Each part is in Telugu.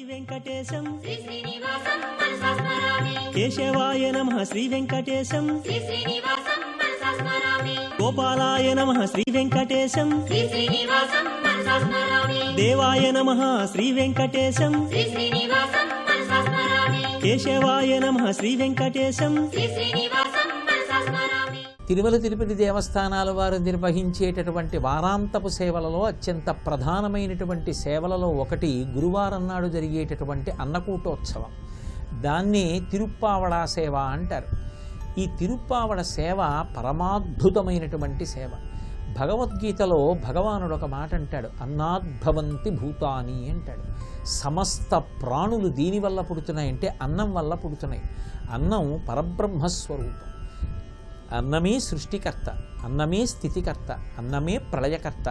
వెంకటేశం కేశవాయ నమః శ్రీ వెంకటేశం గోపాలాయ నమః శ్రీ వెంకటేశం దేవాయ నమః శ్రీ వెంకటేశం కేశవాయ నమః శ్రీ వెంకటేశం. తిరుమల తిరుపతి దేవస్థానాల వారు నిర్వహించేటటువంటి వారాంతపు సేవలలో అత్యంత ప్రధానమైనటువంటి సేవలలో ఒకటి గురువారం నాడు జరిగేటటువంటి అన్నకూటోత్సవం. దాన్ని తిరుప్పావడ సేవ అంటారు. ఈ తిరుప్పావడ సేవ పరమాద్భుతమైనటువంటి సేవ. భగవద్గీతలో భగవానుడు ఒక మాట అంటాడు, అన్నాద్భవంతి భూతాని అంటాడు. సమస్త ప్రాణులు దీనివల్ల పుడుతున్నాయంటే అన్నం వల్ల పుడుతున్నాయి. అన్నం పరబ్రహ్మస్వరూపం. అన్నమే సృష్టికర్త, అన్నమే స్థితికర్త, అన్నమే ప్రళయకర్త.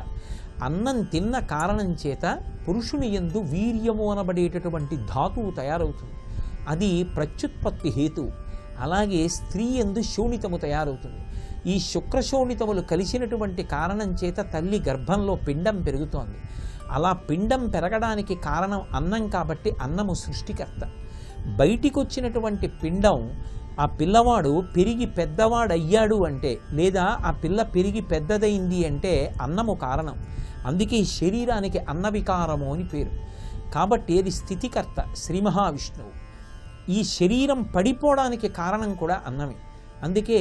అన్నం తిన్న కారణం చేత పురుషుని యందు వీర్యము అనబడేటటువంటి ధాతువు తయారవుతుంది. అది ప్రత్యుత్పత్తి హేతువు. అలాగే స్త్రీ యందు శోణితము తయారవుతుంది. ఈ శుక్రశోణితములు కలిసినటువంటి కారణం చేత తల్లి గర్భంలో పిండం పెరుగుతోంది. అలా పిండం పెరగడానికి కారణం అన్నం కాబట్టి అన్నము సృష్టికర్త. బయటికి వచ్చినటువంటి పిండం ఆ పిల్లవాడు పెరిగి పెద్దవాడయ్యాడు అంటే, లేదా ఆ పిల్ల పెరిగి పెద్దదైంది అంటే అన్నము కారణం. అందుకే శరీరానికి అన్నవికారము అని పేరు. కాబట్టి అది స్థితికర్త శ్రీ మహావిష్ణువు. ఈ శరీరం పడిపోవడానికి కారణం కూడా అన్నమే. అందుకే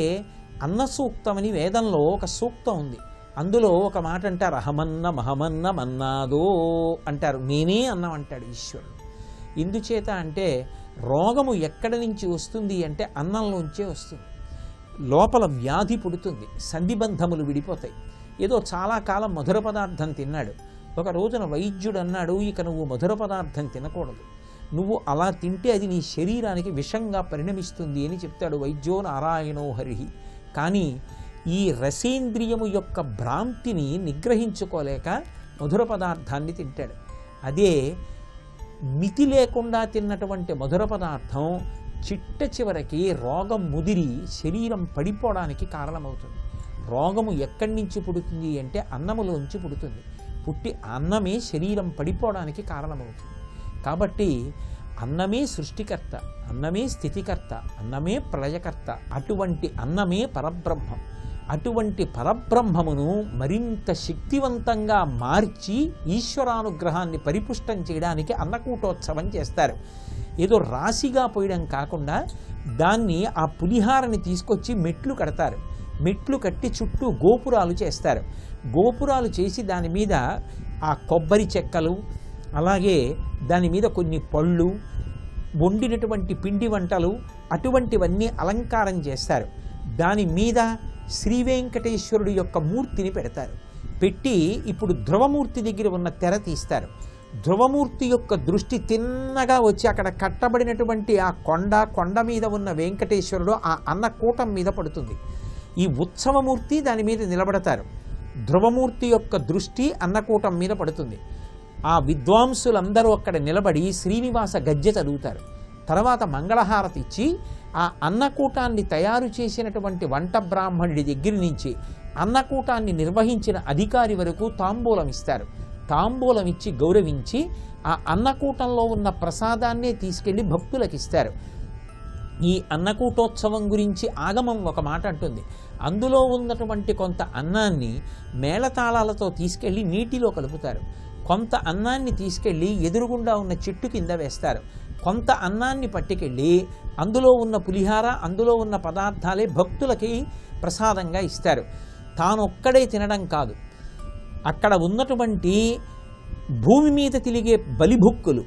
అన్న సూక్తమని వేదంలో ఒక సూక్తం ఉంది. అందులో ఒక మాట అంటారు, అహమన్న మహమన్న మన్నాదో అంటారు. నేనే అన్నం అంటాడు ఈశ్వరుడు. ఎందుచేత అంటే రోగము ఎక్కడి నుంచి వస్తుంది అంటే అన్నంలోంచే వస్తుంది. లోపల వ్యాధి పుడుతుంది, సంధిబంధములు విడిపోతాయి. ఏదో చాలా కాలం మధుర పదార్థం తిన్నాడు. ఒక రోజున వైద్యుడు అన్నాడు, ఇక నువ్వు మధుర పదార్థం తినకూడదు, నువ్వు అలా తింటే అది నీ శరీరానికి విషంగా పరిణమిస్తుంది అని చెప్తాడు. వైద్యో నారాయణో హరిహి. కానీ ఈ రసేంద్రియము యొక్క భ్రాంతిని నిగ్రహించుకోలేక మధుర పదార్థాన్ని తింటాడు. అదే మితి లేకుండా తిన్నటువంటి మధుర పదార్థం చిట్ట చివరికి రోగం ముదిరి శరీరం పడిపోవడానికి కారణమవుతుంది. రోగము ఎక్కడి నుంచి పుడుతుంది అంటే అన్నములోంచి పుడుతుంది. పుట్టి అన్నమే శరీరం పడిపోవడానికి కారణమవుతుంది. కాబట్టి అన్నమే సృష్టికర్త, అన్నమే స్థితికర్త, అన్నమే ప్రళయకర్త. అటువంటి అన్నమే పరబ్రహ్మం. అటువంటి పరబ్రహ్మమును మరింత శక్తివంతంగా మార్చి ఈశ్వరానుగ్రహాన్ని పరిపుష్టం చేయడానికి అన్నకూటోత్సవం చేస్తారు. ఏదో రాశిగా పోయడం కాకుండా దాన్ని ఆ పులిహారని తీసుకొచ్చి మెట్లు కడతారు. మెట్లు కట్టి చుట్టూ గోపురాలు చేస్తారు. గోపురాలు చేసి దాని మీద ఆ కొబ్బరి చెక్కలు, అలాగే దాని మీద కొన్ని పళ్ళు, వండినటువంటి పిండి వంటలు, అటువంటివన్నీ అలంకారం చేస్తారు. దాని మీద శ్రీ వెంకటేశ్వరుడు యొక్క మూర్తిని పెడతారు. పెట్టి ఇప్పుడు ధ్రువమూర్తి దగ్గర ఉన్న తెర తీస్తారు. ధ్రువమూర్తి యొక్క దృష్టి తిన్నగా వచ్చి అక్కడ కట్టబడినటువంటి ఆ కొండ మీద ఉన్న వెంకటేశ్వరుడు ఆ అన్నకూటం మీద పడుతుంది. ఈ ఉత్సవమూర్తి దాని మీద నిలబడతారు. ధ్రువమూర్తి యొక్క దృష్టి అన్నకూటం మీద పడుతుంది. ఆ విద్వాంసులందరూ అక్కడ నిలబడి శ్రీనివాస గద్య చదువుతారు. తర్వాత మంగళహారతి ఇచ్చి ఆ అన్నకూటాన్ని తయారు చేసినటువంటి వంట బ్రాహ్మణుడి దగ్గర నుంచి అన్నకూటాన్ని నిర్వహించిన అధికారి వరకు తాంబూలం ఇస్తారు. తాంబూలం ఇచ్చి గౌరవించి ఆ అన్నకూటంలో ఉన్న ప్రసాదాన్నే తీసుకెళ్లి భక్తులకు ఇస్తారు. ఈ అన్నకూటోత్సవం గురించి ఆగమం ఒక మాట అంటుంది. అందులో ఉన్నటువంటి కొంత అన్నాన్ని మేళతాళాలతో తీసుకెళ్లి నీటిలో కలుపుతారు. కొంత అన్నాన్ని తీసుకెళ్ళి ఎదురుగుండా ఉన్న చెట్టు కింద వేస్తారు. కొంత అన్నాన్ని పట్టుకెళ్ళి అందులో ఉన్న పులిహార, అందులో ఉన్న పదార్థాలే భక్తులకి ప్రసాదంగా ఇస్తారు. తానొక్కడే తినడం కాదు, అక్కడ ఉన్నటువంటి భూమి మీద తిరిగే బలిభుక్కులు,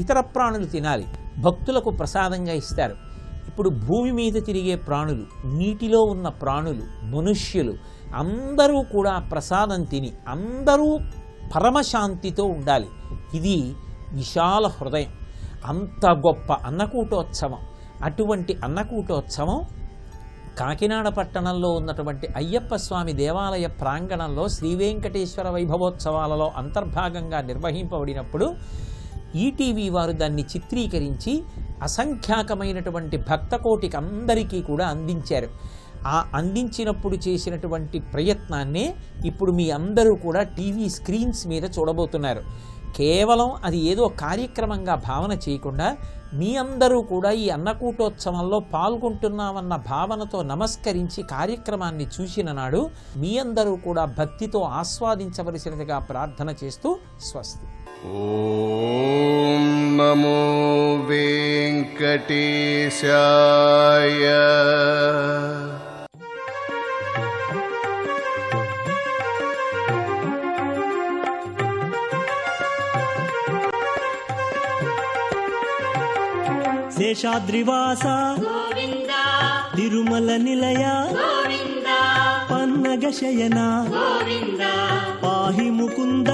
ఇతర ప్రాణులు తినాలి, భక్తులకు ప్రసాదంగా ఇస్తారు. ఇప్పుడు భూమి మీద తిరిగే ప్రాణులు, నీటిలో ఉన్న ప్రాణులు, మనుష్యులు అందరూ కూడా ప్రసాదం తిని అందరూ పరమశాంతితో ఉండాలి. ఇది విశాల హృదయం. అంత గొప్ప అన్నకూటోత్సవం. అటువంటి అన్నకూటోత్సవం కాకినాడ పట్టణంలో ఉన్నటువంటి అయ్యప్ప స్వామి దేవాలయ ప్రాంగణంలో శ్రీ వెంకటేశ్వర వైభవోత్సవాలలో అంతర్భాగంగా నిర్వహింపబడినప్పుడు ఈటీవీ వారు దాన్ని చిత్రీకరించి అసంఖ్యాకమైనటువంటి భక్తకోటికి అందరికీ కూడా అందించారు. ఆ అందించినప్పుడు చేసినటువంటి ప్రయత్నాన్నే ఇప్పుడు మీ అందరూ కూడా టీవీ స్క్రీన్స్ మీద చూడబోతున్నారు. కేవలం అది ఏదో కార్యక్రమంగా భావన చేయకుండా మీ అందరూ కూడా ఈ అన్నకూటోత్సవంలో పాల్గొంటున్నామన్న భావనతో నమస్కరించి కార్యక్రమాన్ని చూసిన నాడు మీ అందరూ కూడా భక్తితో ఆస్వాదించవలసినదిగా ప్రార్థన చేస్తూ స్వస్తి. ఓం నమో వెంకటేశాయ. శేషాద్రివాస తిరుమల నిలయ పన్నగ శయన పాహి ముకుంద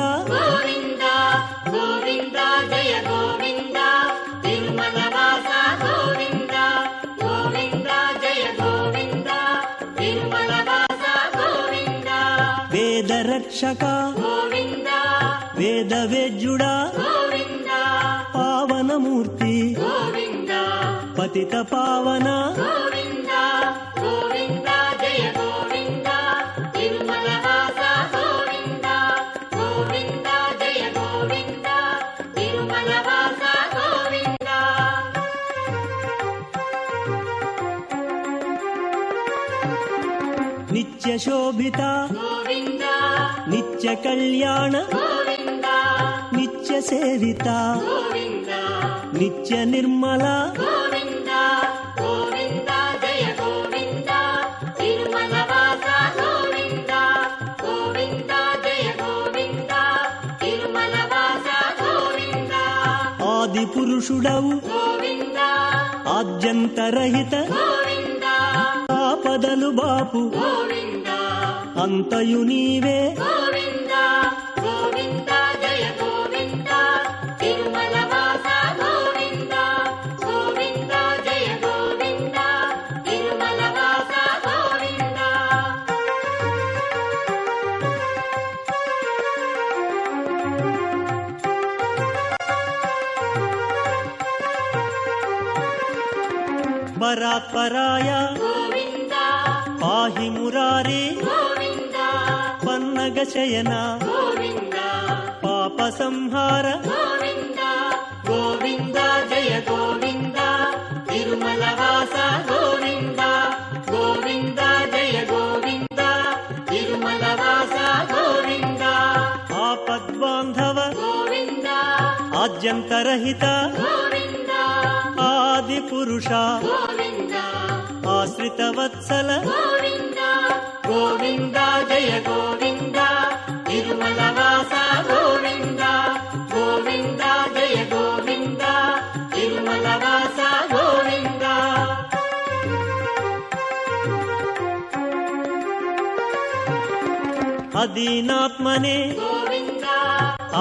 వేద రక్షక వేద వేద్యుడా పావనమూర్తి పతిత పావన నిత్య శోభిత నిత్య కళ్యాణ నిత్య సేవిత నిత్య నిర్మల ఆది పురుషుడవు ఆద్యంతరహిత ఆపదలు బాపు అంతయు నీవే పరాత్పరాయ పాహి మురారే పన్నగ శయన పాప సంహార గోవింద జయ గోవింద తిరుమల వాస గోవింద గోవింద జయ గోవింద తిరుమల వాస గోవింద ఆపద్బాంధవ గోవింద ఆద్యంతరహిత గోవింద ఆది పురుష ఆశ్రిత వత్సల గోవింద గోవింద జయ గోవింద తిరుమల వాస గోవింద గోవింద జయ గోవింద తిరుమల వాస గోవింద. అదీనాత్మనే గోవింద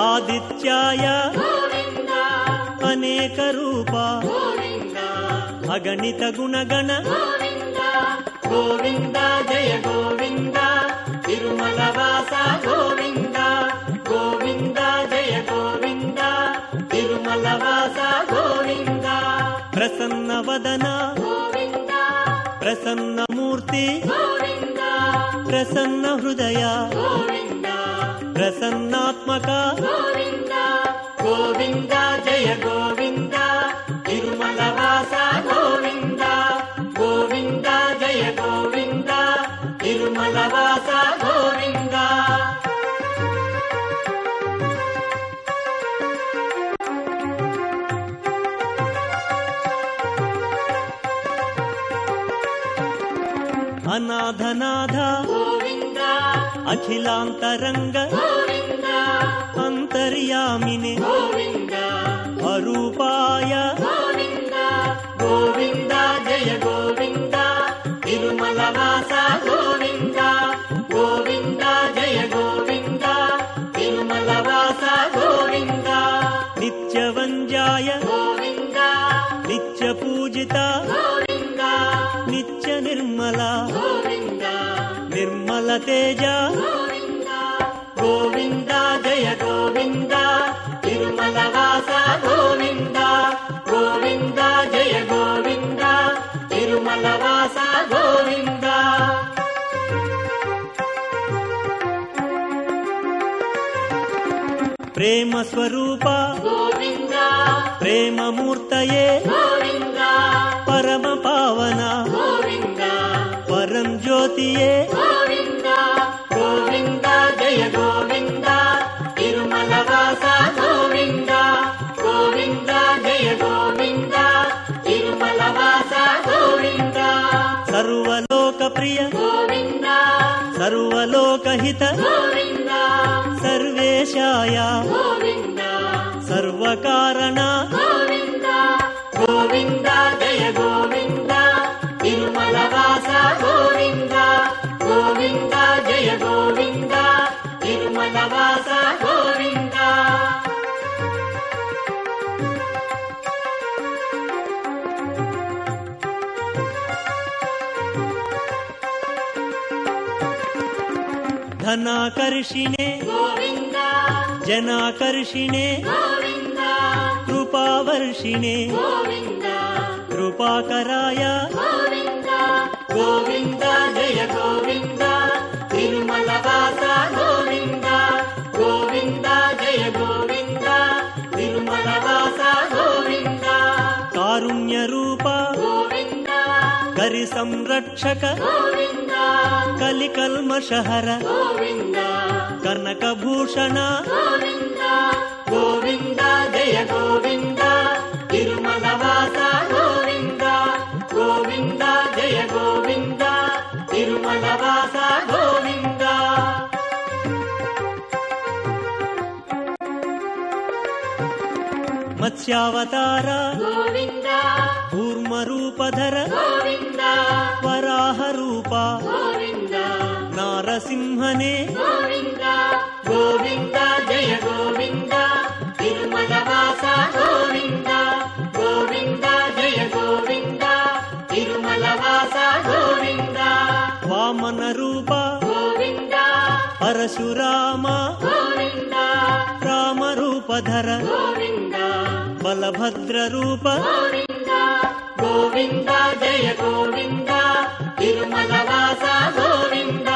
ఆదిత్యాయ గోవింద అనేక రూప గోవింద అగణిత గుణగణ గోవింద గోవింద జయ గోవింద తిరుమల వాస గోవింద గోవింద జయ గోవింద తిరుమల వాస గోవింద. ప్రసన్న వదన గోవింద ప్రసన్న మూర్తి గోవింద ప్రసన్న హృదయ గోవింద ప్రసన్నాత్మక గోవింద గోవింద జయ గోవింద తిరుమల వాస గోవింద గోవింద జయ గోవింద తిరుమల వాస గోవింద. అనాథనాథ గోవింద అఖిలాంతరంగ గోవింద అంతర్యామినే గోవింద అరూపాయ గోవింద గోవింద జయ గోవింద తిరుమల వాస గోవింద గోవింద జయ గోవింద తిరుమల వాస గోవింద. నిత్యవంజాయ గోవింద నిత్య పూజిత గోవింద నిత్య నిర్మల గోవింద నిర్మల తేజ గోవింద గోవింద జయ గోవింద తిరుమల వాస గోవింద గోవింద జయ గోవింద తిరుమల వాస గోవింద. ప్రేమ స్వరూప గోవింద ప్రేమమూర్తయే గోవింద పరమ పావన గోవింద పరం జ్యోతియే గోవింద గోవింద జయ గోవింద తిరుమల వాస గోవింద గోవింద జయ గోవింద తిరుమల వాస గోవింద సర్వలోక ప్రియ గోవింద సర్వలోకహిత గోవింద సర్వేశాయ గోవింద సర్వకారణ గోవింద గోవింద జయ గోవింద తిరుమల వాస గోవింద గోవింద జయ గోవింద తిరుమల వాస గోవింద ధనాకర్షిణే గోవింద జనాకర్షిణే గోవింద కృపావర్షిణే గోవింద కృపాకరాయ గోవింద గోవింద జయ గోవింద తిరుమల వాస గోవింద గోవింద జయ గోవింద తిరుమల వాస గోవింద కారుణ్య రూప గోవింద కరి సంరక్షక గోవింద కలికల్మషహర గోవింద కనకభూషణ గోవింద గోవింద జయ గోవింద తిరుమల వాస గోవింద గోవింద జయ గోవింద తిరుమల వాస గోవింద మత్స్యావతార గోవింద కూర్మరూపధర గోవింద వరాహ రూప గోవింద నారసింహనే గోవింద గోవింద జయ గోవింద తిరుమల వాస గోవింద గోవింద జయ గోవింద తిరుమల వాస గోవింద వామన రూప గోవింద పరశురామ గోవింద రామరూపధర గోవింద బలభద్ర రూప గోవింద గోవింద జయ గోవింద తిరుమల వాస గోవింద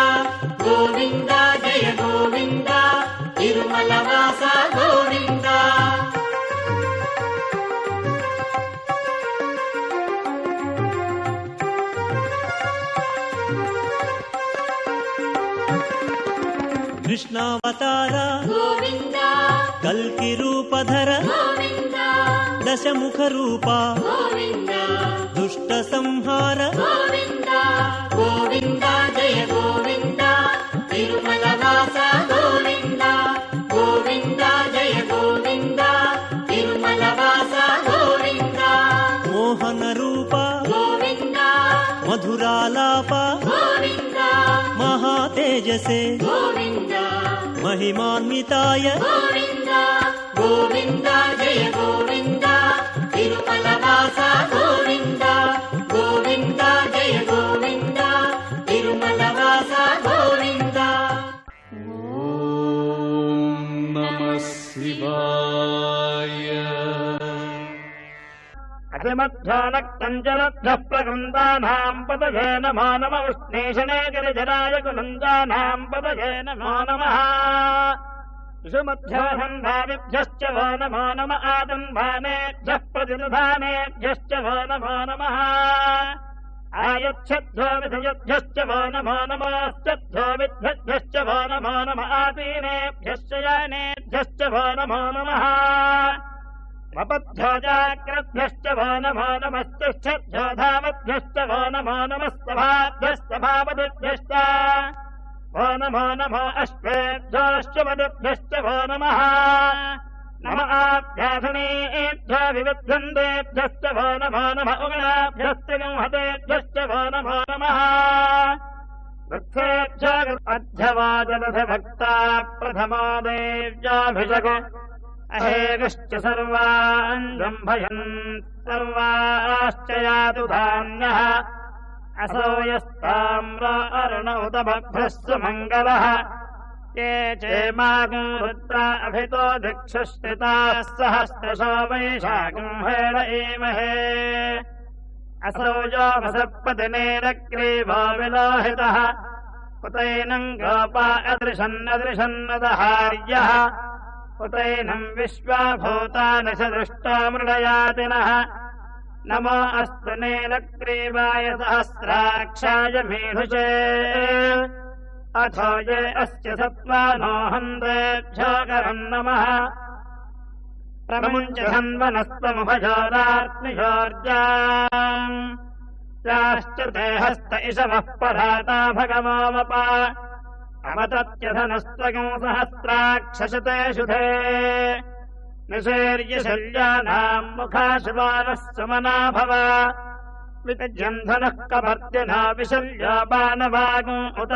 గోవింద జయ గోవింద తిరుమల వాస గోవింద కృష్ణావతార గోవింద కల్కి రూపధర గోవింద దశముఖ రూప గోవింద దుష్ట సంహార గోవింద గోవింద జయ గోవింద తిరుమల వాస గోవింద గోవింద జయ గోవింద తిరుమల వాస గోవింద మోహన రూప గోవింద మధురాలాప గోవింద మహాతేజసే గోవింద మహిమాన్వితాయ గోవింద గోవింద జయ గోవింద తిరుమల వాస గోవింద గోవింద జయ గోవింద తిరుమల వాస గోవింద ఓం నమః శివాయ అతిమధ్యానక్తంజలభ్యః ప్రగృందానాం పదయే నమో నమః ఉష్ణేషణే గిరిజరాయ కులందానాం పదయే నమో నమః విషుమధ్యాహంభావిభ్యశ్చ వో నమో నమ ఆదన్భానేభ్యః ప్రతినిధానేభ్యశ్చ వో నమో నమః ఆయచ్చధ్వో విధయభ్యశ్చ వో నమో నమోశ్చధ్వో విద్భ్యశ్చ వో నమో నమ ఆసీనేభ్యశ్చ యానేభ్యశ్చ వో నమో నమః మపధ్యోజాగ్రద్భ్యశ్చ వో నమో నమశ్చర్ధోధావద్భ్యశ్చ వో నమో నమస్తభాభ్యస్తభావదిభ్యశ్చ వో నమో నమో అశ్వేభ్యోశ్చమదిభ్యశ్చ వో నమః నమ ఆభ్యాసనేభ్యో వివిధ్యందేభ్యశ్చ వో నమో నమ ఉగణాభ్యశ్చ గంహతేభ్యశ్చ వో నమో నమః వృక్షేభ్యో అధ్యవాజలభక్తా ప్రథమో దేవ్యాభిషగో అహేగశ్చ సర్వాన్ బ్రహ్మయన్ సర్వాశ్చ యాతు ధాన్యః असो यस्ताम्र अरुणौतभभ्रस्तु मङ्गलः ये चेमागम् रुद्रा अभितो दिक्षुश्रिताः सहस्रशो वैशाखम् हेळ ईमहे असौ यो वसत्पतिनेरग्रीवो विलोहितः कुतैनम् गोपा अदृशन्नदृशन्नदहार्यः उतैनं विश्वाभूतानि च दृष्टामृडयातिनः नमो अस्तु नीलग्रीवाय सहस्राक्षाय मीढुचे अथो ये अस्य सत्त्वानो हन्तेभ्यो करम् नमः प्रमुञ्च धन्वनस्तमुभयोरात्मिशोर्जाम् याश्च ते हस्त इषवः पराता भगवोमप अवतत्यधनस्त्वगम् सहस्राक्षशते शुधे निषेर्यशल्यानाम् मुखाशुवानः सुमना भव वितज्यन्धनः कपर्दिना विशल्यो बाणवागुम् उत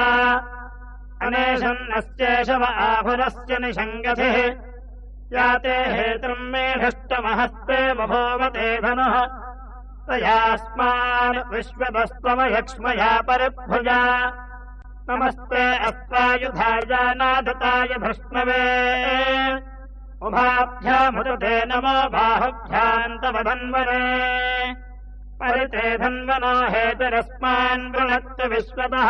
अनेशन्नस्येषव आभुरस्य निषङ्गतिः याते हेतुम् मेढष्टमहस्ते बभूवते धनुः तयास्मान् विश्वतस्त्वमयक्ष्मया परिभुजा नमस्ते अस्त्वायुधाय नादताय भृष्णवे उभाभ्यामुदते नमो बाहुभ्याम् तव धन्वने परिते धन्वनो हेतुरस्मान् वृणक्तु विश्वतः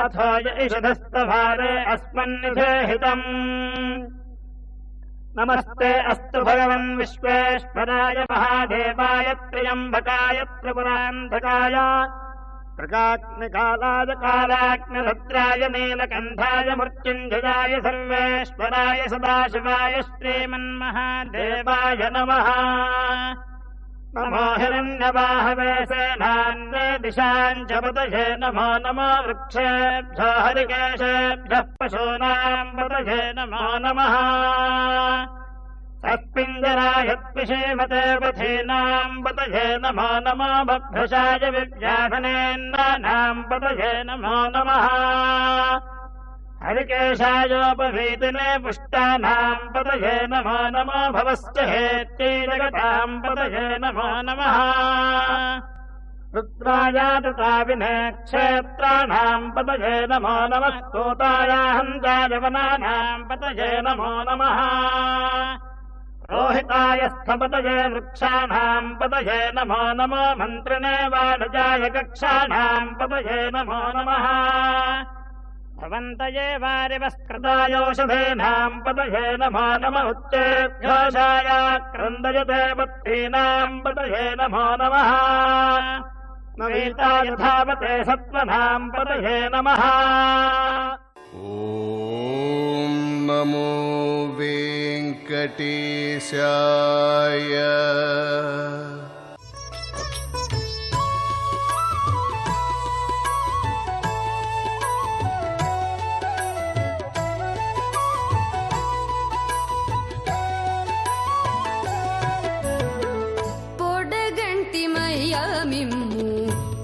अथो य इषदस्तभारे अस्मन्निषेहितम् नमस्ते अस्तु भगवन् विश्वेश्वराय महादेवाय त्र्यम्बकाय त्रिपुरान्धकाय प्रकाग्निकालाय कालाग्निरुद्राय नीलकण्ठाय मृत्युञ्जयाय सर्वेश्वराय सदाशिवाय श्रीमन्महादेवाय नमः नमो हिरण्यवाहवे सेनान्वे दिशाम् च पतये नमो नमो वृक्षेभ्यो हरिकेशेभ्यः पशूनाम् पतये नमो नमः तत्पिञ्जराय त्विषीमते पथीनाम् पतये नमो नमो बभ्रशाय विव्याधनेन्नानाम् पतये नमो नमः हरिकेशायोपवीतिने पुष्टानाम् पतये नमो नमो भवश्च हेत्यै जगताम् पतये नमो नमः रुद्रायातताविने क्षेत्राणाम् पतये नमो नमः कूतायाहन्ताय वनानाम् पतये नमो नमः रोहिताय स्थपतये वृक्षाणाम् पतये नमो नमो मन्त्रिणे वाणजाय कक्षाणाम् पतये नमो नमः भवन्तये वारिवस्कृतायोषधीनाम् पतये नमो नमः उच्चेभ्योषाय क्रन्दयते पत्नीनाम् पतये नमो नमः नवीताय धावते सत्त्वनाम् पतये नमः ॐ नमो वेङ्कटेशाय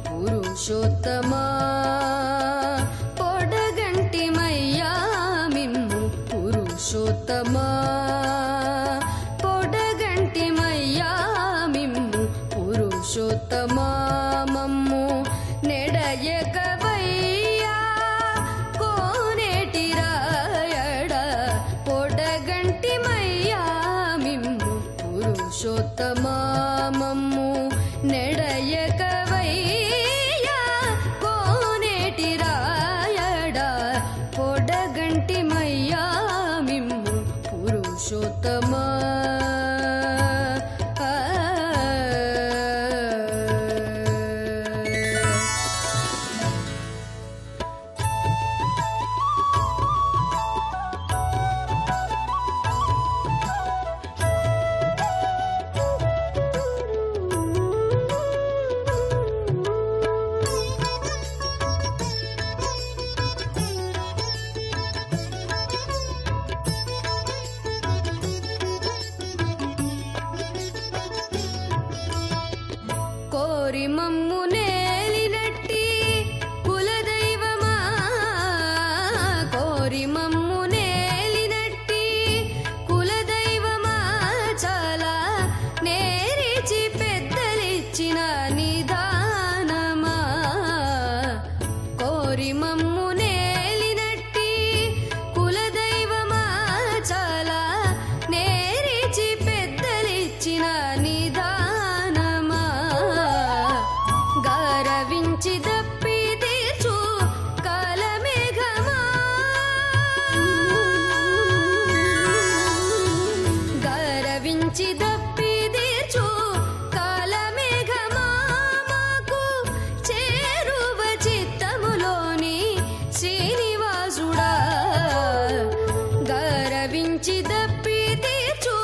పురుషోత్తమా పొడగంటి మయ్యా మిమ్ము పురుషోత్తమా పొడగంటి మయ్యా మిమ్ము పురుషోత్తమా మమ్ము నెడయకవయ్యా కోనేటి రాయడ పొడగంటి మయ్యా మిమ్ము పురుషోత్తమా మమ్ము నెడయకవయ్యా కోనేటి రాయడ పొడగంటి మయ్యా మిమ్ము పురుషోత్తమా కోరి మమ్ము నేలినట్టి కులదైవమా కోరి మమ్ము నేలినట్టి కులదైవమా చాలా నేరిచి పెద్దలిచ్చిన నిదానమా కోరి మమ్ము నేలినట్టి కులదైవమా చాలా నేరిచి పెద్దలిచ్చిన నిదానమా గరవించి దప్పి తీర్చు కాలమేఘమా గరవించి దప్పిదీర్చు కాలమేఘమాకు చేరువ చిత్తములోని శ్రీనివాసుడా గరవించి దప్పిదీర్చు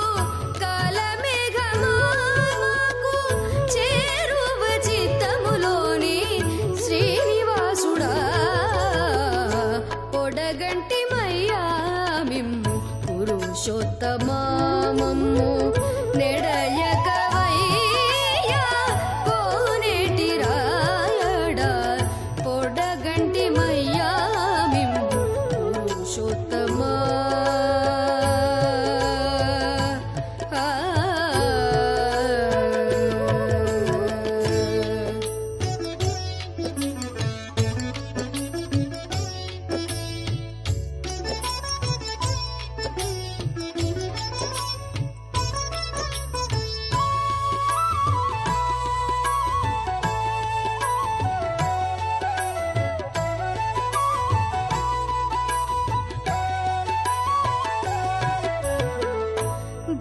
కాలమేఘమాకు చేరువ చిత్తములోని శ్రీనివాసుడా పొడగంటి మయ్యా మిమ్ము పురుషోత్తమమ్ము నెడయకవయ్యా కోనేటి రాయడా పొడగంటి మయ్యా మిమ్ము పురుషోత్తమా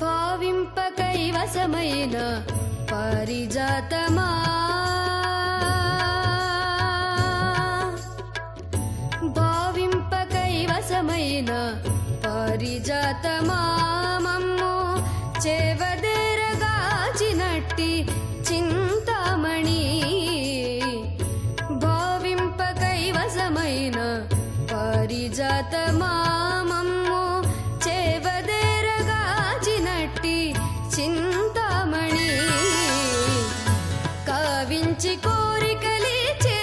భావింప కైవసమైన పరిజాతమా భావింప కైవసమైన పరిజాతమా మమ్ము చేవదేరగాచినట్టి చింతామణి భావింప కైవసమైన పరిజాతమా మమ్ము చేవదేరగాచినట్టి చింతామణి కావించి కోరికలిచే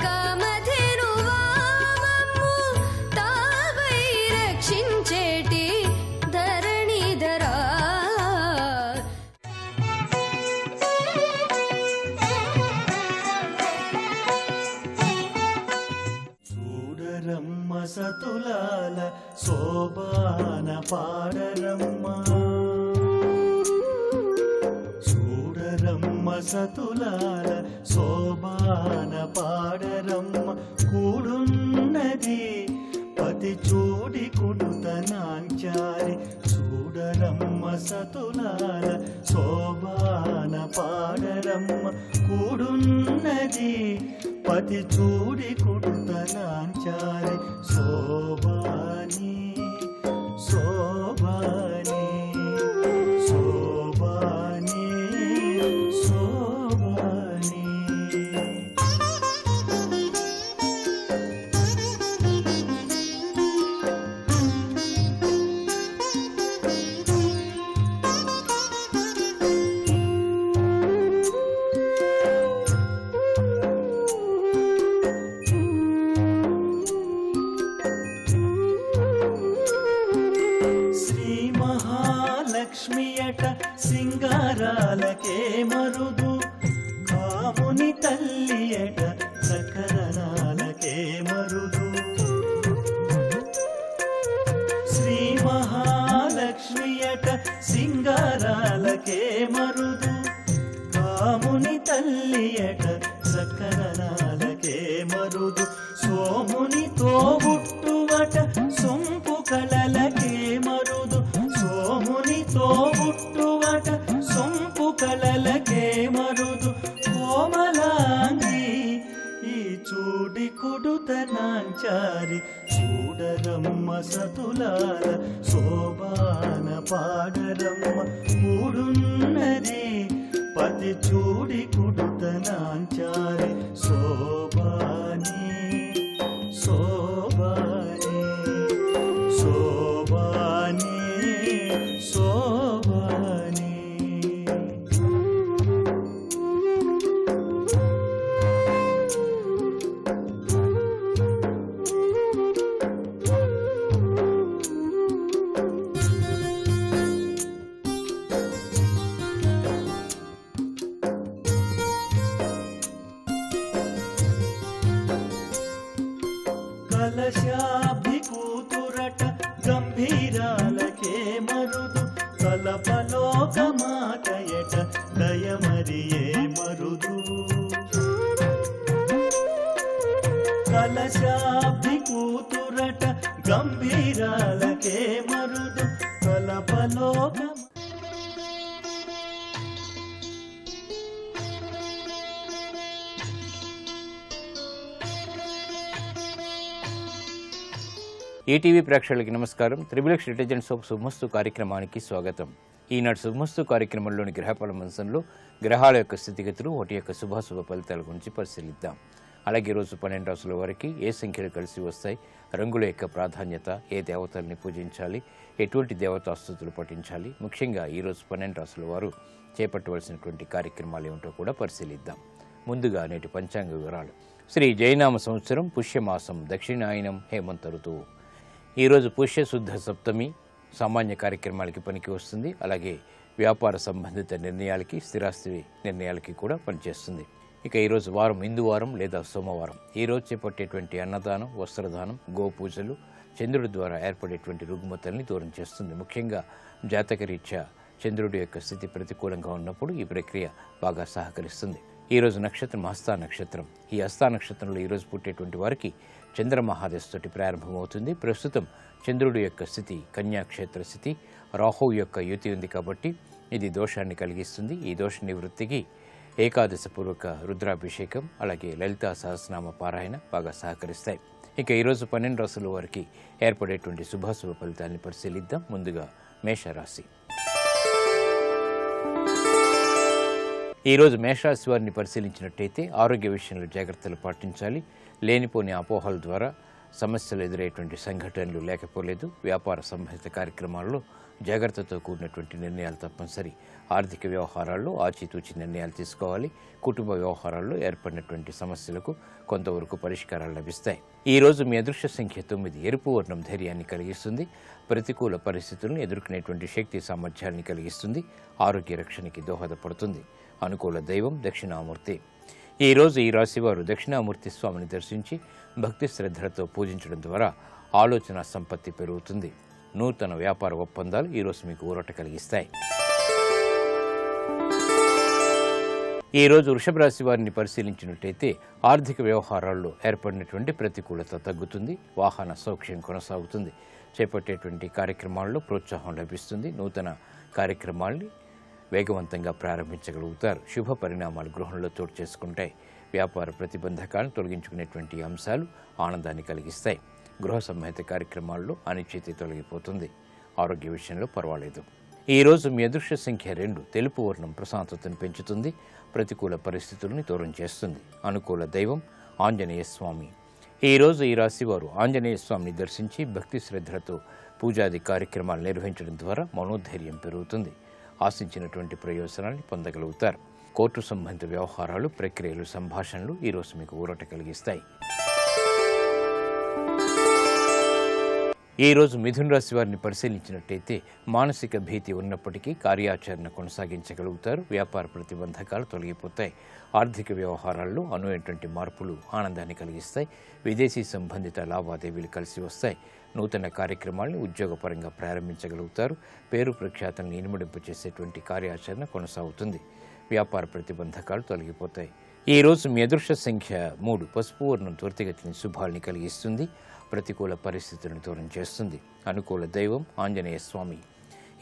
కామధేనువా మమ్ము తావై రక్షించేటి ధరణిధరా చూడరమ్మ సతులాల శోభాన పాడరమ్మ చూడరమ్మ సతులాల శోభాన పాడరమ్మ కూడున్నది పతి చూడి కుడుతనాంచారి చూడరమ్మ సతులాల శోభాన పాడరమ్మ కూడున్నది పతి చూడి కుడుతనాంచారి శోభాని శోభాని శోభాని శోభాని లక్ష్మియట సింగారాలకే మరుదు కాముని తల్లియట సకరణాలకే మరుదు శ్రీ మహాలక్ష్మియట సింగారాలకే మరుదు కాముని తల్లియట సకరణాలకే మరుదు సోముని తోబుట్టువట సొంపు కళలకే మరుదు సోముని తోబుట్టువట సొంపు కళలకే మరుదు కోమలాంగి ఈ చూడి కుడుతనాంచారి చూడరమ్మ సతులాల శోభాన పాడరమ్మ కూడున్నది పతి చూడి కుడుతనాంచారి శోభాని శోభాని శోభాని శోభాని కలశాభి కూతురట గంభీరాలకే మరుదు తలపలోక మాటయట దయమరియే మరుదు కలశాభి కూతురట గంభీరాలకే మరుదు తలపలోక ఈటీవీ ప్రేక్షకులకి నమస్కారం. త్రిబులెక్స్ డిటర్జెంట్స్ ఆఫ్ శుభమస్తు కార్యక్రమానికి స్వాగతం. ఈనాడు శుభమస్తు కార్యక్రమంలోని గ్రహఫల మంచంలో గ్రహాల యొక్క స్థితిగతులు, వాటి యొక్క శుభాశుభ ఫలితాల గురించి పరిశీలిద్దాం. అలాగే ఈరోజు 12 రాసుల వారికి ఏ సంఖ్యలు కలిసి వస్తాయి, రంగుల యొక్క ప్రాధాన్యత, ఏ దేవతల్ని పూజించాలి, ఎటువంటి దేవతాస్తుతులు పఠించాలి, ముఖ్యంగా ఈరోజు 12 రాసుల వారు చేపట్టవలసినటువంటి కార్యక్రమాలు ఏమిటో కూడా పరిశీలిద్దాం. ముందుగా నేటి పంచాంగ వివరాలు. శ్రీ జయనామ సంవత్సరం పుష్యమాసం, దక్షిణాయనం, హేమంత ఋతువు. ఈరోజు పుష్యశుద్ధ సప్తమి సామాన్య కార్యక్రమాలకి పనికి వస్తుంది. అలాగే వ్యాపార సంబంధిత నిర్ణయాలకి, స్థిరాస్తి నిర్ణయాలకి కూడా పనిచేస్తుంది. ఇక ఈరోజు వారం ఇందువారం లేదా సోమవారం. ఈరోజు చేపట్టేటువంటి అన్నదానం, వస్త్రదానం, గోపూజలు చంద్రుడి ద్వారా ఏర్పడేటువంటి రుగ్మతల్ని దూరం చేస్తుంది. ముఖ్యంగా జాతకరీత్యా చంద్రుడి యొక్క స్థితి ప్రతికూలంగా ఉన్నప్పుడు ఈ ప్రక్రియ బాగా సహకరిస్తుంది. ఈరోజు నక్షత్రం హస్తా నక్షత్రం. ఈ హస్తా నక్షత్రంలో ఈరోజు పుట్టేటువంటి వారికి చంద్రమహాదశ తోటి ప్రారంభమవుతుంది. ప్రస్తుతం చంద్రుడి యొక్క స్థితి కన్యాక్షేత్ర స్థితి, రాహువు యొక్క యుతి ఉంది కాబట్టి ఇది దోషాన్ని కలిగిస్తుంది. ఈ దోష నివృత్తికి ఏకాదశపూర్వక రుద్రాభిషేకం, అలాగే లలితా సహస్రనామ పారాయణ బాగా సహకరిస్తాయి. ఇక ఈరోజు 12 రాసుల వారికి ఏర్పడేటువంటి శుభాశుభ ఫలితాన్ని పరిశీలిద్దాం. ముందుగా మేషరాశి. ఈరోజు మేషరాశి వారిని పరిశీలించినట్టయితే ఆరోగ్య విషయంలో జాగ్రత్తలు పాటించాలి. లేనిపోని అపోహల ద్వారా సమస్యలు ఎదురయ్యేటువంటి సంఘటనలు లేకపోలేదు. వ్యాపార సంబంధిత కార్యక్రమాల్లో జాగ్రత్తతో కూడినటువంటి నిర్ణయాలు తప్పనిసరి. ఆర్థిక వ్యవహారాల్లో ఆచితూచి నిర్ణయాలు తీసుకోవాలి. కుటుంబ వ్యవహారాల్లో ఏర్పడినటువంటి సమస్యలకు కొంతవరకు పరిష్కారాలు లభిస్తాయి. ఈరోజు మీ అదృష్ట సంఖ్య 9. ఎరుపు వర్ణం ధైర్యాన్ని కలిగిస్తుంది. ప్రతికూల పరిస్థితులను ఎదుర్కొనేటువంటి శక్తి సామర్థ్యాన్ని కలిగిస్తుంది. ఆరోగ్య రక్షణకి దోహదపడుతుంది. అనుకూల దైవం దక్షిణామూర్తి. ఈరోజు ఈ రాశివారు దక్షిణామూర్తి స్వామిని దర్శించి భక్తి శ్రద్ధలతో పూజించడం ద్వారా ఆలోచన సంపత్తి పెరుగుతుంది. నూతన వ్యాపార ఒప్పందాలు ఈరోజు మీకు ఊరట కలిగిస్తాయి. ఈరోజు వృషభ రాశి వారిని పరిశీలించినట్టయితే ఆర్థిక వ్యవహారాల్లో ఏర్పడినటువంటి ప్రతికూలత తగ్గుతుంది. వాహన సౌఖ్యం కొనసాగుతుంది. చేపట్టేటువంటి కార్యక్రమాల్లో ప్రోత్సాహం లభిస్తుంది. నూతన కార్యక్రమాల్ని వేగవంతంగా ప్రారంభించగలుగుతారు. శుభ పరిణామాలు గృహంలో చోటు చేసుకుంటాయి. వ్యాపార ప్రతిబంధకాలను తొలగించుకునేటువంటి అంశాలు ఆనందాన్ని కలిగిస్తాయి. గృహ సంబంధిత కార్యక్రమాల్లో అనిశ్చితి తొలగిపోతుంది. ఆరోగ్య విషయంలో పర్వాలేదు. ఈరోజు మీ అదృష్ట సంఖ్య 2. తెలుపు వర్ణం ప్రశాంతతను పెంచుతుంది. ప్రతికూల పరిస్థితుల్ని దూరం చేస్తుంది. అనుకూల దైవం ఆంజనేయ స్వామి. ఈరోజు ఈ రాశివారు ఆంజనేయ స్వామిని దర్శించి భక్తి శ్రద్ధలతో పూజాది కార్యక్రమాలు నిర్వహించడం ద్వారా మనోధైర్యం పెరుగుతుంది. ఆశించినటువంటి ప్రయోజనాన్ని పొందగలుగుతారు. కోర్టు సంబంధిత వ్యవహారాలు, ప్రక్రియలు, సంభాషణలు ఈరోజు మీకు ఊరట కలిగిస్తాయి. ఈరోజు మిథున రాశి వారిని పరిశీలించినట్టయితే మానసిక భీతి ఉన్నప్పటికీ కార్యాచరణ కొనసాగించగలుగుతారు. వ్యాపార ప్రతిబంధకాలు తొలగిపోతాయి. ఆర్థిక వ్యవహారాల్లో అనువైనటువంటి మార్పులు ఆనందాన్ని కలిగిస్తాయి. విదేశీ సంబంధిత లావాదేవీలు కలిసి వస్తాయి. నూతన కార్యక్రమాలను ఉద్యోగపరంగా ప్రారంభించగలుగుతారు. పేరు ప్రఖ్యాతలను ఇనుమడింపు చేసేటువంటి కార్యాచరణ కొనసాగుతుంది. వ్యాపార ప్రతిబంధకాలు తొలగిపోతాయి. ఈరోజు మీ అదృష్ట సంఖ్య 3. పసుపు వర్ణం త్వరితగతిని శుభాల్ని కలిగిస్తుంది. ప్రతికూల పరిస్థితులను దూరం చేస్తుంది. అనుకూల దైవం ఆంజనేయ స్వామి.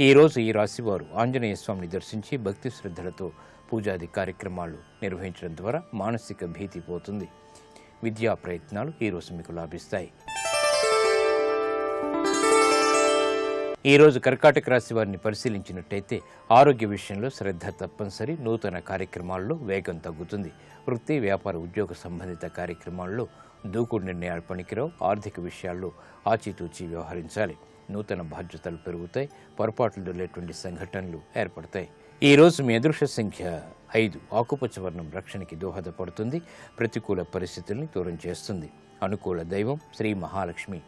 ఈరోజు ఈ రాశివారు ఆంజనేయ స్వామిని దర్శించి భక్తి శ్రద్ధలతో పూజాది కార్యక్రమాలు నిర్వహించడం ద్వారా మానసిక భీతి పోతుంది. విద్యా ప్రయత్నాలు ఈరోజు మీకు లాభిస్తాయి. ఈరోజు కర్కాటక రాశి వారిని పరిశీలించినట్టయితే ఆరోగ్య విషయంలో శ్రద్ధ తప్పనిసరి. నూతన కార్యక్రమాల్లో వేగం తగ్గుతుంది. వృత్తి, వ్యాపార, ఉద్యోగ సంబంధిత కార్యక్రమాల్లో దూకుడు నిర్ణయాలు పనికిరావు. ఆర్థిక విషయాల్లో ఆచితూచి వ్యవహరించాలి. నూతన బాధ్యతలు పెరుగుతాయి. పొరపాట్లు దొరికేటువంటి సంఘటనలు ఏర్పడతాయి. ఈరోజు మీ అదృష్ట సంఖ్య 5. ఆకుపచ్చ వర్ణం రక్షణకి దోహదపడుతుంది. ప్రతికూల పరిస్థితుల్ని దూరం చేస్తుంది. అనుకూల దైవం శ్రీ మహాలక్ష్మి.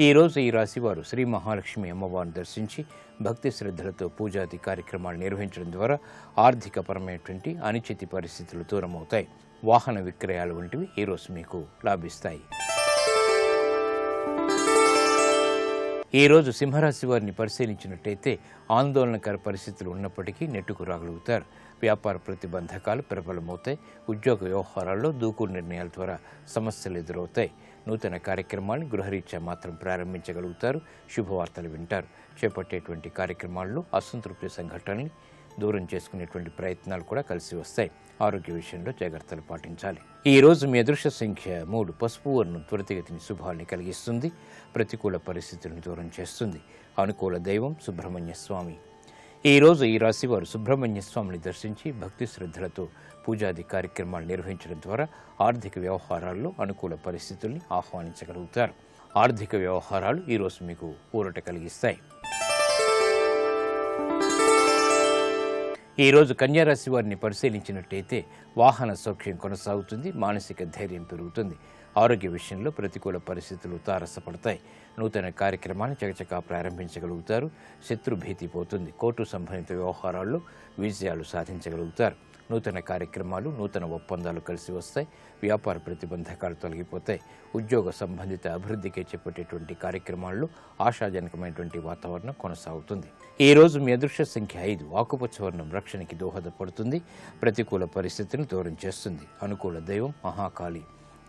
ఈరోజు ఈ రాశివారు శ్రీ మహాలక్ష్మి అమ్మవారిని దర్శించి భక్తి శ్రద్ధలతో పూజాది కార్యక్రమాలు నిర్వహించడం ద్వారా ఆర్థికపరమైనటువంటి అనిశ్చిత పరిస్థితులు దూరమవుతాయి. వాహన విక్రయాలు వంటివి ఈరోజు మీకు లాభిస్తాయి. ఈరోజు సింహరాశి వారిని పరిశీలించినట్టయితే ఆందోళనకర పరిస్థితులు ఉన్నప్పటికీ నెట్టుకు రాగలుగుతారు. వ్యాపార ప్రతిబంధకాలు ప్రబలమవుతాయి. ఉద్యోగ వ్యవహారాల్లో దూకుడు నిర్ణయాల ద్వారా సమస్యలు ఎదురవుతాయి. నూతన కార్యక్రమాన్ని గృహరీత్యా మాత్రం ప్రారంభించగలుగుతారు. శుభవార్తలు వింటారు. చేపట్టేటువంటి కార్యక్రమాల్లో అసంతృప్తి సంఘటనల్ని దూరం చేసుకునేటువంటి ప్రయత్నాలు కూడా కలిసి వస్తాయి. ఆరోగ్య విషయంలో జాగ్రత్తలు పాటించాలి. ఈ రోజు మీ అదృష్ట సంఖ్య 3. పసుపు వర్ణం త్వరితగతిని శుభాల్ని కలిగిస్తుంది. ప్రతికూల పరిస్థితులను దూరం చేస్తుంది. అనుకూల దైవం సుబ్రహ్మణ్య స్వామి. ఈ రోజు ఈ రాశి వారు సుబ్రహ్మణ్య స్వామిని దర్శించి భక్తి శ్రద్ధలతో పూజాది కార్యక్రమాలు నిర్వహించడం ద్వారా ఆర్థిక వ్యవహారాల్లో అనుకూల పరిస్థితుల్ని ఆహ్వానించగలుగుతారు. ఆర్థిక వ్యవహారాలు ఈరోజు మీకు ఊరట కలిగిస్తాయి. ఈరోజు కన్యారాశి వారిని పరిశీలించినట్టయితే వాహన సౌఖ్యం కొనసాగుతుంది. మానసిక ధైర్యం పెరుగుతుంది. ఆరోగ్య విషయంలో ప్రతికూల పరిస్థితులు తారసపడతాయి. నూతన కార్యక్రమాన్ని చకచకా ప్రారంభించగలుగుతారు. శత్రు భీతి పోతుంది. కోర్టు సంబంధిత వ్యవహారాల్లో విజయాలు సాధించగలుగుతారు. నూతన కార్యక్రమాలు, నూతన ఒప్పందాలు కలిసి వస్తాయి. వ్యాపార ప్రతిబంధకాలు తొలగిపోతాయి. ఉద్యోగ సంబంధిత అభివృద్ధికి చేపట్టేటువంటి కార్యక్రమాల్లో ఆశాజనకమైనటువంటి వాతావరణం కొనసాగుతుంది. ఈ రోజు మీ అదృష్ట సంఖ్య 5. ఆకుపచ్చ వర్ణం రక్షణకి దోహదపడుతుంది. ప్రతికూల పరిస్థితిని దూరం చేస్తుంది. అనుకూల దైవం మహాకాళి.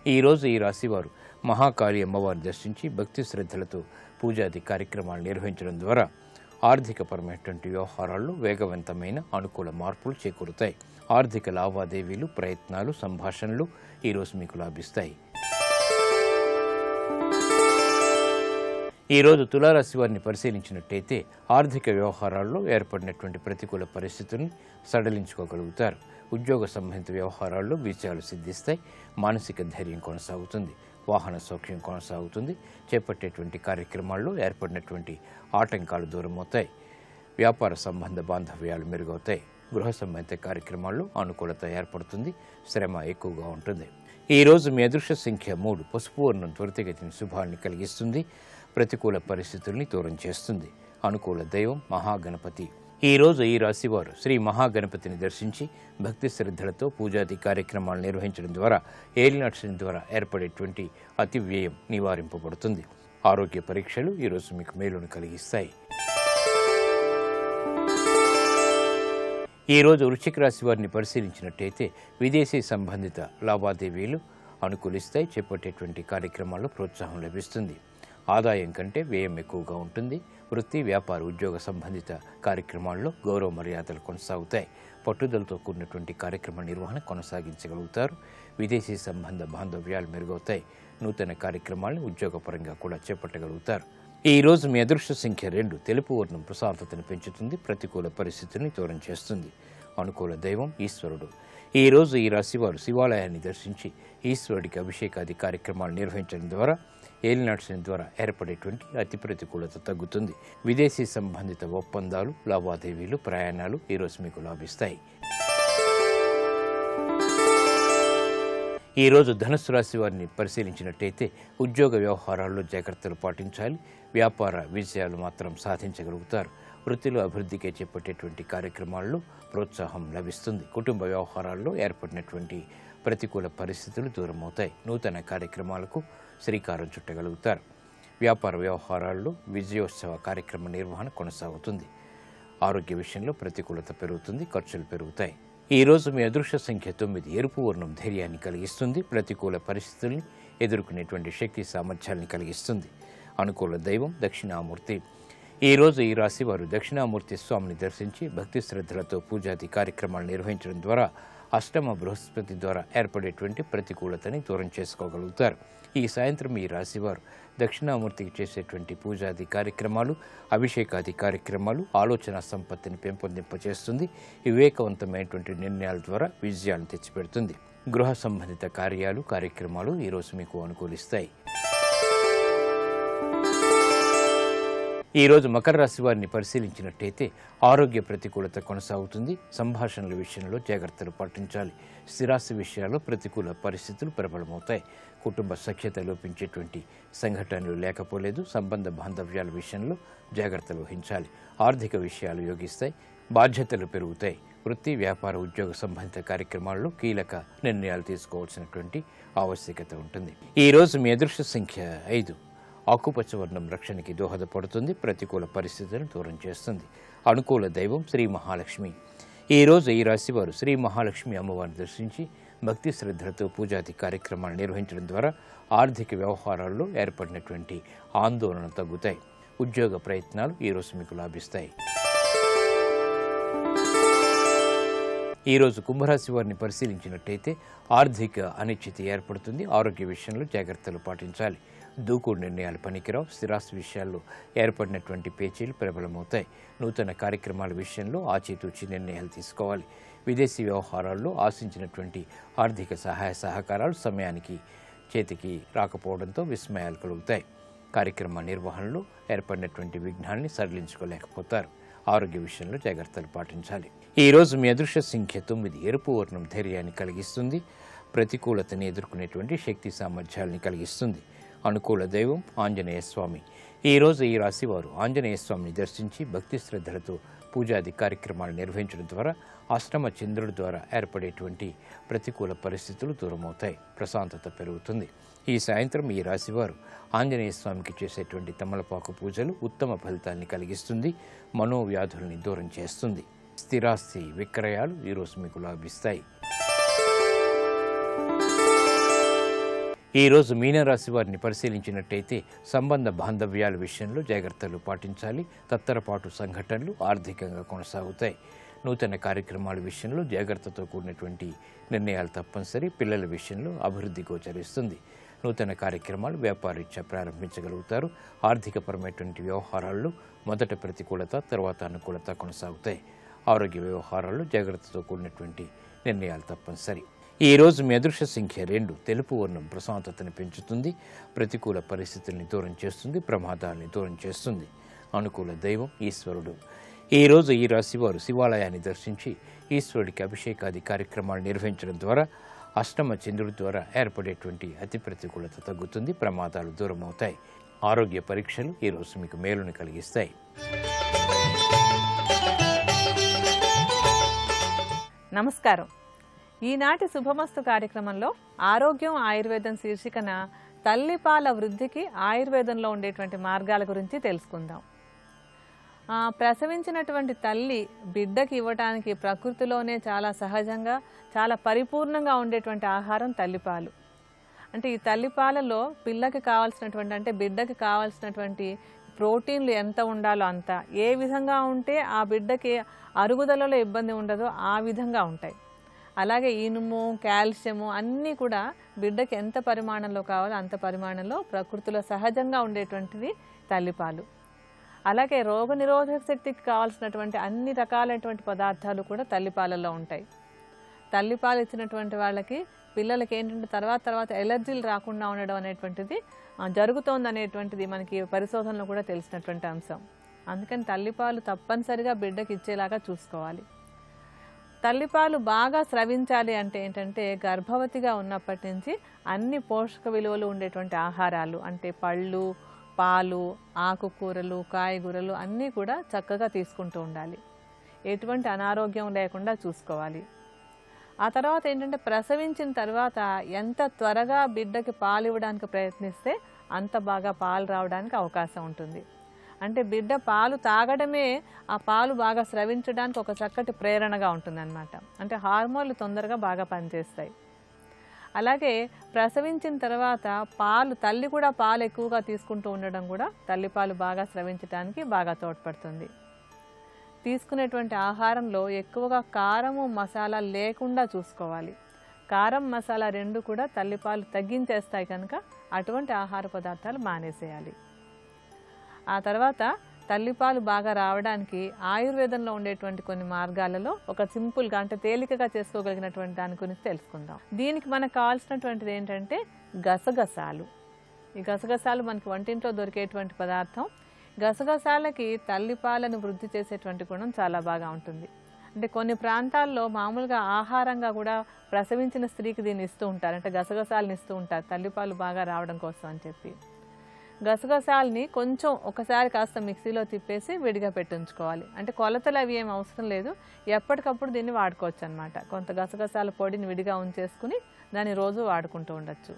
ఈ రోజు ఈ రాశివారు మహాకాళి అమ్మవారిని దర్శించి భక్తి శ్రద్ధలతో పూజాది కార్యక్రమాలు నిర్వహించడం ద్వారా ఆర్థికపరమైనటువంటి వ్యవహారాల్లో వేగవంతమైన అనుకూల మార్పులు చేకూరుతాయి. ఆర్థిక లావాదేవీలు, ప్రయత్నాలు, సంభాషణలు ఈరోజు మీకు లాభిస్తాయి. ఈరోజు తులారాశి వారిని పరిశీలించినట్టయితే ఆర్థిక వ్యవహారాల్లో ఏర్పడినటువంటి ప్రతికూల పరిస్థితుల్ని సడలించుకోగలుగుతారు. ఉద్యోగ సంబంధిత వ్యవహారాల్లో విజయాలు సిద్ధిస్తాయి. మానసిక ధైర్యం కొనసాగుతుంది. వాహన సౌఖ్యం కొనసాగుతుంది. చేపట్టేటువంటి కార్యక్రమాల్లో ఏర్పడినటువంటి ఆటంకాలు దూరమవుతాయి. వ్యాపార సంబంధ బాంధవ్యాలు మెరుగవుతాయి. గృహ సంబంధిత కార్యక్రమాల్లో అనుకూలత ఏర్పడుతుంది. శ్రమ ఎక్కువగా ఉంటుంది. ఈ రోజు మీ అదృష్ట సంఖ్య 3. పసుపు వర్ణం త్వరితగతిని శుభాన్ని కలిగిస్తుంది. ప్రతికూల పరిస్థితుల్ని దూరం చేస్తుంది. అనుకూల దైవం మహాగణపతి. ఈ రోజు ఈ రాశివారు శ్రీ మహాగణపతిని దర్శించి భక్తి శ్రద్ధలతో పూజాది కార్యక్రమాలు నిర్వహించడం ద్వారా ఏలినాటి శని ద్వారా ఏర్పడేటువంటి అతి వ్యయం నివారింపబడుతుంది. ఆరోగ్య పరీక్షలు ఈరోజు మీకు మేలును కలిగిస్తాయి. ఈ రోజు వృశ్చిక రాశి వారిని పరిశీలించినట్టయితే విదేశీ సంబంధిత లావాదేవీలు అనుకూలిస్తాయి. చేపట్టేటువంటి కార్యక్రమాల్లో ప్రోత్సాహం లభిస్తుంది. ఆదాయం కంటే వ్యయం ఎక్కువగా ఉంటుంది. వృత్తి, వ్యాపార, ఉద్యోగ సంబంధిత కార్యక్రమాల్లో గౌరవ మర్యాదలు కొనసాగుతాయి. పట్టుదలతో కూడినటువంటి కార్యక్రమ నిర్వహణ కొనసాగించగలుగుతారు. విదేశీ సంబంధ బాంధవ్యాలు మెరుగవుతాయి. నూతన కార్యక్రమాలను ఉద్యోగపరంగా కూడా చేపట్టగలుగుతారు. ఈ రోజు మీ అదృష్ట సంఖ్య 2. తెలుపు వర్ణం ప్రశాంతతను పెంచుతుంది. ప్రతికూల పరిస్థితుల్ని దూరం చేస్తుంది. అనుకూల దైవం ఈశ్వరుడు. ఈ రోజు ఈ రాశివారు శివాలయాన్ని దర్శించి ఈశ్వరుడికి అభిషేకాది కార్యక్రమాలు నిర్వహించడం ద్వారా ఏలినాటి శని ద్వారా ఏర్పడేటువంటి అతి ప్రతికూలత తగ్గుతుంది. విదేశీ సంబంధిత ఒప్పందాలు, లావాదేవీలు, ప్రయాణాలు ఈరోజు మీకు లాభిస్తాయి. ఈ రోజు ధనుస్సు రాశి వారిని పరిశీలించినట్టయితే ఉద్యోగ వ్యవహారాల్లో జాగ్రత్తలు పాటించాలి. వ్యాపార విజయాలు మాత్రం సాధించగలుగుతారు. వృత్తిలో అభివృద్ధికి చేపట్టేటువంటి కార్యక్రమాల్లో ప్రోత్సాహం లభిస్తుంది. కుటుంబ వ్యవహారాల్లో ఏర్పడినటువంటి ప్రతికూల పరిస్థితులు దూరమవుతాయి. నూతన కార్యక్రమాలకు శ్రీకారం చుట్టగలుగుతారు. వ్యాపార వ్యవహారాల్లో విజయోత్సవ కార్యక్రమ నిర్వహణ కొనసాగుతుంది. ఆరోగ్య విషయంలో ప్రతికూలత పెరుగుతుంది. ఖర్చులు పెరుగుతాయి. ఈ రోజు మీ అదృష్ట సంఖ్య 9. ఎరుపు వర్ణం ధైర్యాన్ని కలిగిస్తుంది. ప్రతికూల పరిస్థితుల్ని ఎదుర్కొనేటువంటి శక్తి సామర్థ్యాన్ని కలిగిస్తుంది. అనుకూల దైవం దక్షిణామూర్తి. ఈ రోజు ఈ రాశి వారు దక్షిణామూర్తి స్వామిని దర్శించి భక్తి శ్రద్ధలతో పూజాది కార్యక్రమాలు నిర్వహించడం ద్వారా అష్టమ బృహస్పతి ద్వారా ఏర్పడేటువంటి ప్రతికూలతని దూరం చేసుకోగలుగుతారు. ఈ సాయంత్రం ఈ రాశివారు దక్షిణామూర్తికి చేసేటువంటి పూజాది కార్యక్రమాలు, అభిషేకాది కార్యక్రమాలు ఆలోచన సంపత్తిని పెంపొందింపచేస్తుంది. వివేకవంతమైనటువంటి నిర్ణయాల ద్వారా విజయాన్ని తెచ్చిపెడుతుంది. గృహ సంబంధిత కార్యక్రమాలు ఈరోజు మీకు అనుకూలిస్తాయి. ఈ రోజు మకర రాశి వారిని పరిశీలించినట్టయితే ఆరోగ్య ప్రతికూలత కొనసాగుతుంది. సంభాషణల విషయంలో జాగ్రత్తలు పాటించాలి. స్థిరాస్తి విషయాల్లో ప్రతికూల పరిస్థితులు ప్రబలమవుతాయి. కుటుంబ సఖ్యత లోపించేటువంటి సంఘటనలు లేకపోలేదు. సంబంధ బాంధవ్యాల విషయంలో జాగ్రత్తలు వహించాలి. ఆర్థిక విషయాలు యోగిస్తాయి. బాధ్యతలు పెరుగుతాయి. వృత్తి, వ్యాపార, ఉద్యోగ సంబంధిత కార్యక్రమాల్లో కీలక నిర్ణయాలు తీసుకోవాల్సినటువంటి ఆవశ్యకత ఉంటుంది. ఈ రోజు మీ అదృష్ట సంఖ్య 5. ఆకుపచ్చ వర్ణం రక్షణకి దోహదపడుతుంది. ప్రతికూల పరిస్థితులను దూరం చేస్తుంది. అనుకూల దైవం శ్రీ మహాలక్ష్మి. ఈ రోజు ఈ రాశి వారు శ్రీ మహాలక్ష్మి అమ్మవారిని దర్శించి భక్తి శ్రద్ధలతో పూజాది కార్యక్రమాలు నిర్వహించడం ద్వారా ఆర్థిక వ్యవహారాల్లో ఏర్పడినటువంటి ఆందోళన తగ్గుతాయి. ఉద్యోగ ప్రయత్నాలు ఈరోజు మీకు లాభిస్తాయి. ఈరోజు కుంభరాశి వారిని పరిశీలించినట్టయితే ఆర్థిక అనిశ్చితి ఏర్పడుతుంది. ఆరోగ్య విషయంలో జాగ్రత్తలు పాటించాలి. దూకుడు నిర్ణయాలు పనికిరావు. స్థిరాస్తి విషయాల్లో ఏర్పడినటువంటి పేచీలు ప్రబలమవుతాయి. నూతన కార్యక్రమాల విషయంలో ఆచితూచి నిర్ణయాలు తీసుకోవాలి. విదేశీ వ్యవహారాల్లో ఆశించినటువంటి ఆర్థిక సహాయ సహకారాలు సమయానికి చేతికి రాకపోవడంతో విస్మయాలు కలుగుతాయి. కార్యక్రమ నిర్వహణలో ఏర్పడినటువంటి విఘ్నాన్ని సడలించుకోలేకపోతారు. ఆరోగ్య విషయంలో జాగ్రత్తలు పాటించాలి. ఈరోజు మీ అదృష్ట సంఖ్య 9. ఎరుపు వర్ణం ధైర్యాన్ని కలిగిస్తుంది. ప్రతికూలతని ఎదుర్కొనేటువంటి శక్తి సామర్థ్యాలని కలిగిస్తుంది. అనుకూల దైవం ఆంజనేయ స్వామి. ఈరోజు ఈ రాశి వారు ఆంజనేయ స్వామిని దర్శించి భక్తి శ్రద్ధలతో పూజాది కార్యక్రమాలు నిర్వహించడం ద్వారా అష్టమ చంద్రుడి ద్వారా ఏర్పడేటువంటి ప్రతికూల పరిస్థితులు దూరమవుతాయి. ప్రశాంతత పెరుగుతుంది. ఈ సాయంత్రం ఈ రాశివారు ఆంజనేయ స్వామికి చేసేటువంటి తమలపాకు పూజలు ఉత్తమ ఫలితాన్ని కలిగిస్తుంది. మనోవ్యాధుల్ని దూరం చేస్తుంది. స్థిరాస్తి విక్రయాలు ఈరోజు మీకు లాభిస్తాయి. ఈరోజు మీనరాశి వారిని పరిశీలించినట్టయితే సంబంధ బాంధవ్యాల విషయంలో జాగ్రత్తలు పాటించాలి. తత్తరపాటు సంఘటనలు ఆర్థికంగా కొనసాగుతాయి. నూతన కార్యక్రమాల విషయంలో జాగ్రత్తతో కూడినటువంటి నిర్ణయాలు తప్పనిసరి. పిల్లల విషయంలో అభివృద్ధి గోచరిస్తుంది. నూతన కార్యక్రమాలు వ్యాపారరీత్యా ప్రారంభించగలుగుతారు. ఆర్థికపరమైనటువంటి వ్యవహారాల్లో మొదట ప్రతికూలత, తర్వాత అనుకూలత కొనసాగుతాయి. ఆరోగ్య వ్యవహారాల్లో జాగ్రత్తతో కూడినటువంటి నిర్ణయాలు తప్పనిసరి. ఈరోజు మీ అదృష్ట సంఖ్య 2. తెలుపు వర్ణం ప్రశాంతతని పెంచుతుంది. ప్రతికూల పరిస్థితుల్ని దూరం చేస్తుంది. ప్రమాదాలని దూరం చేస్తుంది. అనుకూల దైవం ఈశ్వరుడు. ఈరోజు ఈ రాశి వారు శివాలయాన్ని దర్శించి ఈశ్వరుడికి అభిషేకాది కార్యక్రమాలు నిర్వహించడం ద్వారా అష్టమ చంద్రుడి ద్వారా ఏర్పడేటువంటి అతి ప్రతికూలత తగ్గుతుంది. ప్రమాదాలు దూరం అవుతాయి. ఆరోగ్య పరీక్షలు ఈరోజు మీకు మేలుని కలిగిస్తాయి. నమస్కారం. ఈనాటి శుభమస్తు కార్యక్రమంలో ఆరోగ్యం ఆయుర్వేదం శీర్షికన తల్లిపాల వృద్ధికి ఆయుర్వేదంలో ఉండేటువంటి మార్గాల గురించి తెలుసుకుందాం. ప్రసవించినటువంటి తల్లి బిడ్డకి ఇవ్వటానికి ప్రకృతిలోనే చాలా సహజంగా చాలా పరిపూర్ణంగా ఉండేటువంటి ఆహారం తల్లిపాలు. అంటే ఈ తల్లిపాలలో పిల్లకి కావాల్సినటువంటి అంటే బిడ్డకి కావాల్సినటువంటి ప్రోటీన్లు ఎంత ఉండాలో అంత, ఏ విధంగా ఉంటే ఆ బిడ్డకి అరుగుదలలో ఇబ్బంది ఉండదో ఆ విధంగా ఉంటాయి. అలాగే ఇనుము, కాల్షియము అన్నీ కూడా బిడ్డకి ఎంత పరిమాణంలో కావాలో అంత పరిమాణంలో ప్రకృతిలో సహజంగా ఉండేటువంటిది తల్లిపాలు. అలాగే రోగనిరోధక శక్తికి కావాల్సినటువంటి అన్ని రకాలైనటువంటి పదార్థాలు కూడా తల్లిపాలలో ఉంటాయి. తల్లిపాలు ఇచ్చినటువంటి వాళ్ళకి పిల్లలకి ఏంటంటే తర్వాత ఎలర్జీలు రాకుండా ఉండడం అనేటువంటిది జరుగుతోంది అనేటువంటిది మనకి పరిశోధనలో కూడా తెలిసినటువంటి అంశం. అందుకని తల్లిపాలు తప్పనిసరిగా బిడ్డకి ఇచ్చేలాగా చూసుకోవాలి. తల్లిపాలు బాగా స్రవించాలి అంటే ఏంటంటే గర్భవతిగా ఉన్నప్పటి నుంచి అన్ని పోషక విలువలు ఉండేటువంటి ఆహారాలు అంటే పళ్ళు, పాలు, ఆకుకూరలు, కాయగూరలు అన్నీ కూడా చక్కగా తీసుకుంటూ ఉండాలి. ఎటువంటి అనారోగ్యం లేకుండా చూసుకోవాలి. ఆ తర్వాత ఏంటంటే ప్రసవించిన తర్వాత ఎంత త్వరగా బిడ్డకి పాలు ఇవ్వడానికి ప్రయత్నిస్తే అంత బాగా పాలు రావడానికి అవకాశం ఉంటుంది. అంటే బిడ్డ పాలు తాగడమే ఆ పాలు బాగా స్రవించడానికి ఒక చక్కటి ప్రేరణగా ఉంటుందన్నమాట. అంటే హార్మోన్లు తొందరగా బాగా పనిచేస్తాయి. అలాగే ప్రసవించిన తర్వాత తల్లి కూడా పాలు ఎక్కువగా తీసుకుంటూ ఉండడం కూడా తల్లిపాలు బాగా స్రవించడానికి బాగా తోడ్పడుతుంది. తీసుకునేటువంటి ఆహారంలో ఎక్కువగా కారము, మసాలా లేకుండా చూసుకోవాలి. కారం, మసాలా రెండు కూడా తల్లిపాలు తగ్గించేస్తాయి కనుక అటువంటి ఆహార పదార్థాలు మానేసేయాలి. ఆ తర్వాత తల్లిపాలు బాగా రావడానికి ఆయుర్వేదంలో ఉండేటువంటి కొన్ని మార్గాలలో ఒక సింపుల్గా అంటే తేలికగా చేసుకోగలిగినటువంటి దాని గురించి తెలుసుకుందాం. దీనికి మనకు కావాల్సినటువంటిది ఏంటంటే గసగసాలు. ఈ గసగసాలు మనకి వంటింట్లో దొరికేటువంటి పదార్థం. గసగసాలకి తల్లిపాలను వృద్ధి చేసేటువంటి గుణం చాలా బాగా ఉంటుంది. అంటే కొన్ని ప్రాంతాల్లో మామూలుగా ఆహారంగా కూడా ప్రసవించిన స్త్రీకి దీన్ని ఇస్తూ ఉంటారు. అంటే గసగసాలను ఇస్తూ ఉంటారు తల్లిపాలు బాగా రావడం కోసం అని చెప్పి. గసగసాలని కొంచెం ఒకసారి కాస్త మిక్సీలో తిప్పేసి విడిగా పెట్టించుకోవాలి. అంటే కొలతలు అవి ఏం అవసరం లేదు, ఎప్పటికప్పుడు దీన్ని వాడుకోవచ్చు అనమాట. కొంత గసగసాల పొడిని విడిగా ఉంచేసుకుని దాన్ని రోజు వాడుకుంటూ ఉండొచ్చు.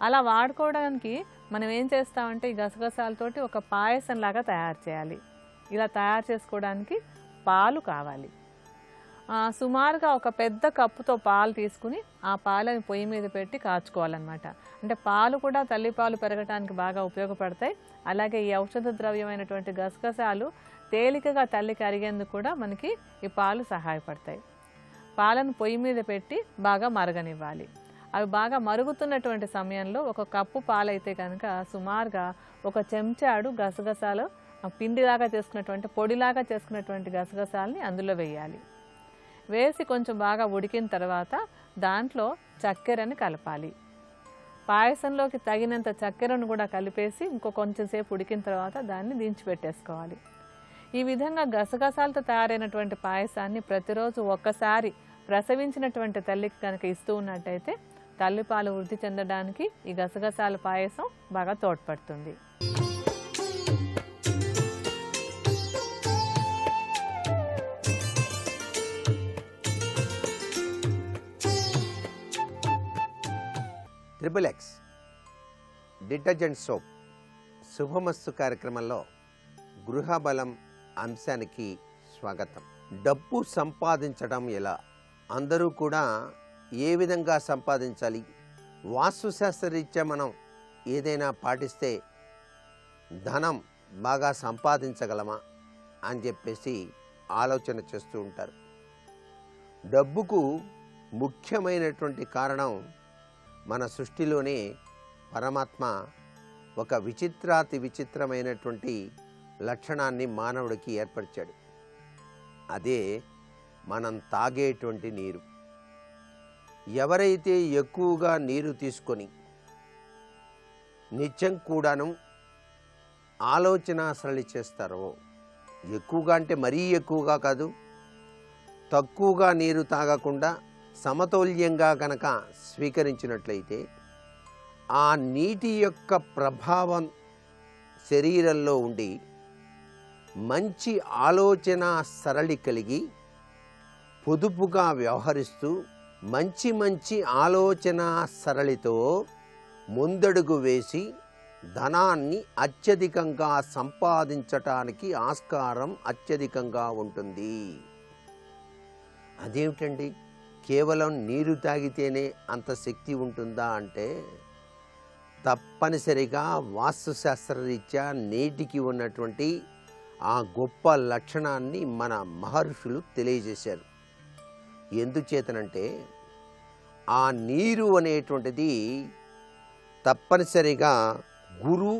అలా వాడుకోవడానికి మనం ఏం చేస్తామంటే ఈ గసగసాలతోటి ఒక పాయసం లాగా తయారు చేయాలి. ఇలా తయారు చేసుకోవడానికి పాలు కావాలి. సుమారుగా ఒక పెద్ద కప్పుతో పాలు తీసుకుని ఆ పాలని పొయ్యి మీద పెట్టి కాచుకోవాలన్నమాట. అంటే పాలు కూడా తల్లిపాలు పెరగడానికి బాగా ఉపయోగపడతాయి. అలాగే ఈ ఔషధ ద్రవ్యమైనటువంటి గసగసాలు తేలికగా తల్లికి అరిగేందుకు కూడా మనకి ఈ పాలు సహాయపడతాయి. పాలను పొయ్యి మీద పెట్టి బాగా మరగనివ్వాలి. అవి బాగా మరుగుతున్నటువంటి సమయంలో 1 కప్పు పాలైతే కనుక సుమారుగా 1 చెంచాడు గసగసాలు పిండిలాగా చేసుకున్నటువంటి పొడిలాగా చేసుకున్నటువంటి గసగసాలని అందులో వేయాలి. వేసి కొంచెం బాగా ఉడికిన తర్వాత దాంట్లో చక్కెరని కలపాలి. పాయసంలోకి తగినంత చక్కెరను కూడా కలిపేసి కొంచెం సేపు ఉడికిన తర్వాత దాన్ని దించిపెట్టేసుకోవాలి. ఈ విధంగా గసగసాలతో తయారైనటువంటి పాయసాన్ని ప్రతిరోజు ఒక్కసారి ప్రసవించినటువంటి తల్లికి కనుక ఇస్తూ ఉన్నట్టయితే తల్లిపాలు వృద్ధి చెందడానికి ఈ గసగసాల పాయసం బాగా తోడ్పడుతుంది. ట్రిపుల్ ఎక్స్ డిటర్జెంట్ సోప్ శుభమస్తు కార్యక్రమంలో గృహబలం అంశానికి స్వాగతం. డబ్బు సంపాదించడం ఎలా, అందరూ కూడా ఏ విధంగా సంపాదించాలి, వాస్తుశాస్త్రరీత్యా మనం ఏదైనా పాటిస్తే ధనం బాగా సంపాదించగలమా అని చెప్పేసి ఆలోచన చేస్తూ ఉంటారు. డబ్బుకు ముఖ్యమైనటువంటి కారణం మన సృష్టిలోనే పరమాత్మ ఒక విచిత్రాతి విచిత్రమైనటువంటి లక్షణాన్ని మానవుడికి ఏర్పరిచాడు. అదే మనం తాగేటువంటి నీరు. ఎవరైతే ఎక్కువగా నీరు తీసుకొని నిత్యం కూడాను ఆలోచన సరళి చేస్తారో, ఎక్కువగా అంటే మరీ ఎక్కువగా కాదు, తక్కువగా నీరు తాగకుండా సమతౌల్యంగా కనుక స్వీకరించినట్లయితే ఆ నీటి యొక్క ప్రభావం శరీరంలో ఉండి మంచి ఆలోచన సరళి కలిగి పొదుపుగా వ్యవహరిస్తూ మంచి మంచి ఆలోచన సరళితో ముందడుగు వేసి ధనాన్ని అత్యధికంగా సంపాదించటానికి ఆస్కారం అత్యధికంగా ఉంటుంది. అదేమిటండి, కేవలం నీరు తాగితేనే అంత శక్తి ఉంటుందా అంటే తప్పనిసరిగా వాస్తుశాస్త్రరీత్యా నీటికి ఉన్నటువంటి ఆ గొప్ప లక్షణాన్ని మన మహర్షులు తెలియజేశారు. ఎందుచేతనంటే ఆ నీరు అనేటువంటిది తప్పనిసరిగా గురు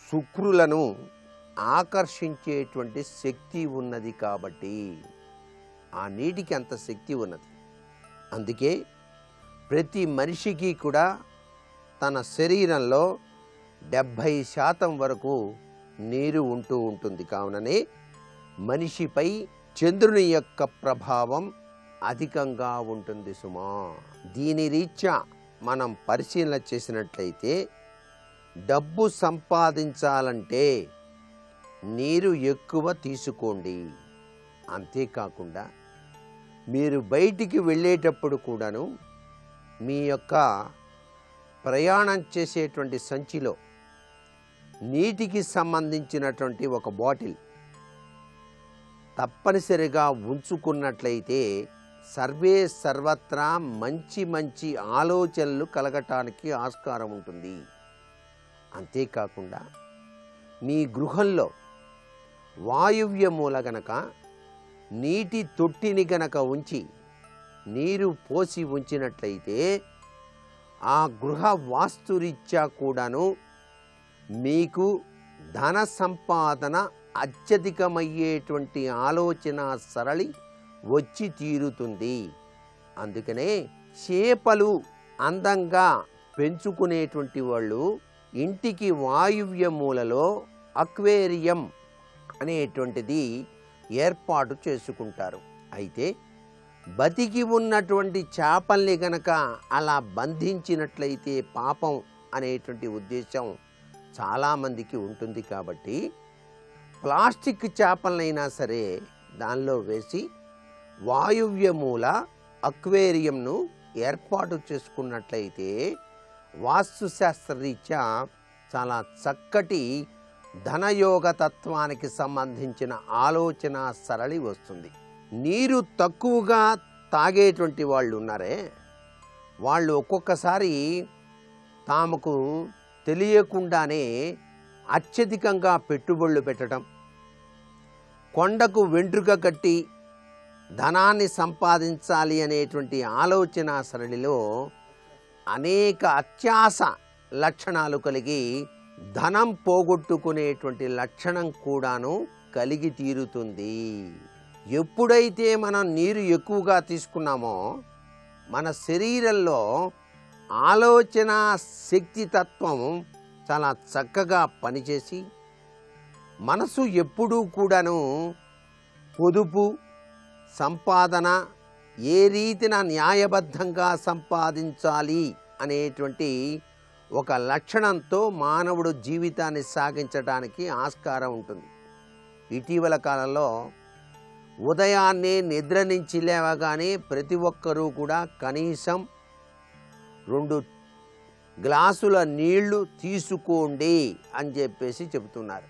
శుక్రులను ఆకర్షించేటువంటి శక్తి ఉన్నది కాబట్టి ఆ నీటికి అంత శక్తి ఉన్నది. అందుకే ప్రతి మనిషికి కూడా తన శరీరంలో 70% వరకు నీరు ఉంటూ ఉంటుంది. కావుననే మనిషిపై చంద్రుని యొక్క ప్రభావం అధికంగా ఉంటుంది సుమా. దీని రీత్యా మనం పరిశీలన చేసినట్లయితే డబ్బు సంపాదించాలంటే నీరు ఎక్కువ తీసుకోండి. అంతేకాకుండా మీరు బయటికి వెళ్ళేటప్పుడు కూడాను మీ యొక్క ప్రయాణం చేసేటువంటి సంచిలో నీటికి సంబంధించినటువంటి ఒక బాటిల్ తప్పనిసరిగా ఉంచుకున్నట్లయితే సర్వత్రా మంచి మంచి ఆలోచనలు కలగటానికి ఆస్కారం ఉంటుంది. అంతేకాకుండా మీ గృహంలో వాయువ్య మూల గనక నీటి తొట్టిని గనక ఉంచి నీరు పోసి ఉంచినట్లయితే ఆ గృహ వాస్తురీత్యా కూడాను మీకు ధన సంపాదన అత్యధికమయ్యేటువంటి ఆలోచన సరళి వచ్చి తీరుతుంది. అందుకనే చేపలు అందంగా పెంచుకునేటువంటి వాళ్ళు ఇంటికి వాయువ్య మూలలో అక్వేరియం అనేటువంటిది ఏర్పాటు చేసుకుంటారు. అయితే బతికి ఉన్నటువంటి చేపల్ని గనక అలా బంధించినట్లయితే పాపం అనేటువంటి ఉద్దేశం చాలామందికి ఉంటుంది. కాబట్టి ప్లాస్టిక్ చేపలనైనా సరే దానిలో వేసి వాయువ్య మూల అక్వేరియంను ఏర్పాటు చేసుకున్నట్లయితే వాస్తుశాస్త్రరీత్యా చాలా చక్కటి ధనయోగ తత్వానికి సంబంధించిన ఆలోచన సరళి వస్తుంది. నీరు తక్కువగా తాగేటువంటి వాళ్ళు ఉన్నారే, వాళ్ళు ఒక్కొక్కసారి తాముకు తెలియకుండానే అత్యధికంగా పెట్టుబడులు పెట్టడం, కొండకు వెంట్రుక కట్టి ధనాన్ని సంపాదించాలి అనేటువంటి ఆలోచన సరళిలో అనేక అత్యాస లక్షణాలు కలిగి ధనం పోగొట్టుకునేటువంటి లక్షణం కూడాను కలిగి తీరుతుంది. ఎప్పుడైతే మనం నీరు ఎక్కువగా తీసుకున్నామో మన శరీరంలో ఆలోచన శక్తి తత్వం చాలా చక్కగా పనిచేసి మనసు ఎప్పుడూ కూడాను పొదుపు సంపాదన ఏ రీతిన న్యాయబద్ధంగా సంపాదించాలి అనేటువంటి ఒక లక్షణంతో మానవుడు జీవితాన్ని సాగించడానికి ఆస్కారం ఉంటుంది. ఇటీవల కాలంలో ఉదయాన్నే నిద్ర నుంచి లేవగానే ప్రతి ఒక్కరూ కూడా కనీసం 2 గ్లాసుల నీళ్లు తీసుకోండి అని చెప్పేసి చెబుతున్నారు.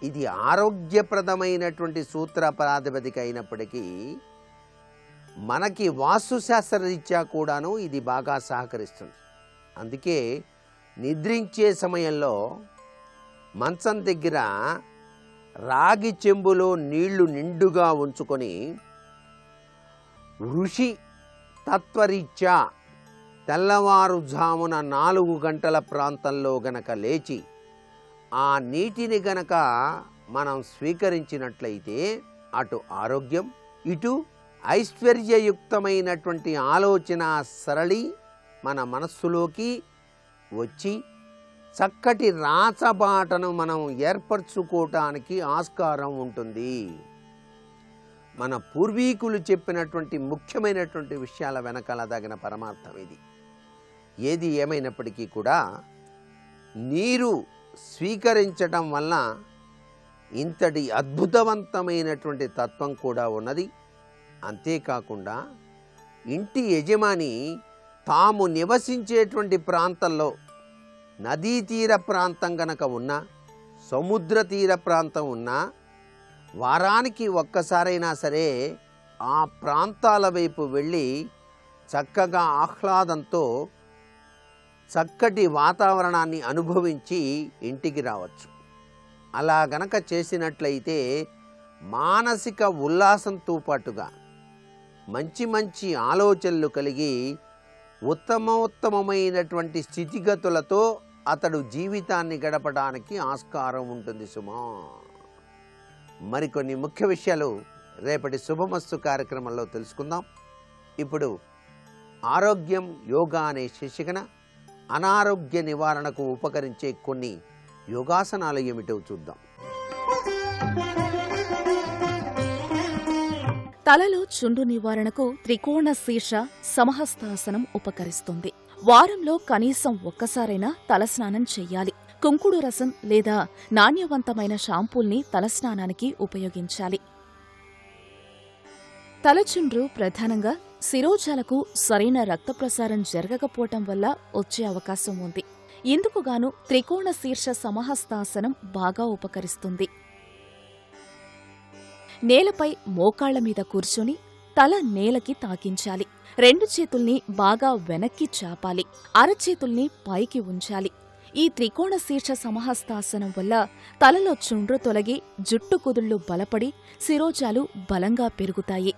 ఇది ఆరోగ్యప్రదమైనటువంటి సూత్ర ప్రాతిపదిక అయినప్పటికీ మనకి వాస్తుశాస్త్రరీత్యా కూడాను ఇది బాగా సహకరిస్తుంది. అందుకే నిద్రించే సమయంలో మంచం దగ్గర రాగి చెంబులో నీళ్లు నిండుగా ఉంచుకొని ఋషి తత్వరీత్యా తెల్లవారుజామున 4 గంటల ప్రాంతంలో గనక లేచి ఆ నీటిని గనక మనం స్వీకరించినట్లయితే అటు ఆరోగ్యం ఇటు ఐశ్వర్యయుక్తమైనటువంటి ఆలోచన సరళి మన మనస్సులోకి వచ్చి చక్కటి రాచబాటను మనం ఏర్పరచుకోవటానికి ఆస్కారం ఉంటుంది. మన పూర్వీకులు చెప్పినటువంటి ముఖ్యమైనటువంటి విషయాల వెనకాల తగిన పరమార్థం ఇది. ఏది ఏమైనప్పటికీ కూడా నీరు స్వీకరించటం వల్ల ఇంతటి అద్భుతవంతమైనటువంటి తత్వం కూడా ఉన్నది. అంతేకాకుండా ఇంటి యజమాని తాము నివసించేటువంటి ప్రాంతంలో నదీ తీర ప్రాంతం గనక ఉన్నా సముద్ర తీర ప్రాంతం ఉన్నా వారానికి ఒక్కసారైనా సరే ఆ ప్రాంతాల వైపు వెళ్ళి చక్కగా ఆహ్లాదంతో చక్కటి వాతావరణాన్ని అనుభవించి ఇంటికి రావచ్చు. అలా గనక చేసినట్లయితే మానసిక ఉల్లాసంతో పాటుగా మంచి మంచి ఆలోచనలు కలిగి ఉత్తమోత్తమైనటువంటి స్థితిగతులతో అతడు జీవితాన్ని గడపడానికి ఆస్కారం ఉంటుంది సుమా. మరికొన్ని ముఖ్య విషయాలు రేపటి శుభమస్తు కార్యక్రమంలో తెలుసుకుందాం. ఇప్పుడు ఆరోగ్యం యోగా అనే శీర్షికన అనారోగ్య నివారణకు ఉపకరించే కొన్ని యోగాసనాలు ఏమిటో చూద్దాం. తలలో చుండు నివారణకు త్రికోణ శీర్ష సమహస్తాసనం ఉపకరిస్తుంది. వారంలో కనీసం ఒక్కసారైనా తలస్నానం చెయ్యాలి. కుంకుడు రసం లేదా నాణ్యవంతమైన షాంపూల్ని తలస్నానానికి ఉపయోగించాలి. తలచుండ్రు ప్రధానంగా శిరోజాలకు సరైన రక్త ప్రసారం జరగకపోవటం వల్ల వచ్చే అవకాశం ఉంది. ఇందుకుగాను త్రికోణ శీర్ష సమహస్తాసనం బాగా ఉపకరిస్తుంది. నేలపై మోకాళ్ల మీద కూర్చొని తల నేలకి తాకించాలి. 2 చేతుల్ని బాగా వెనక్కి చాపాలి. అరచేతుల్ని పైకి ఉంచాలి. ఈ త్రికోణ శీర్ష సమహస్తాసనం వల్ల తలలో చుండ్రు తొలగి జుట్టు కుదుళ్లు బలపడి శిరోజాలు బలంగా పెరుగుతాయి.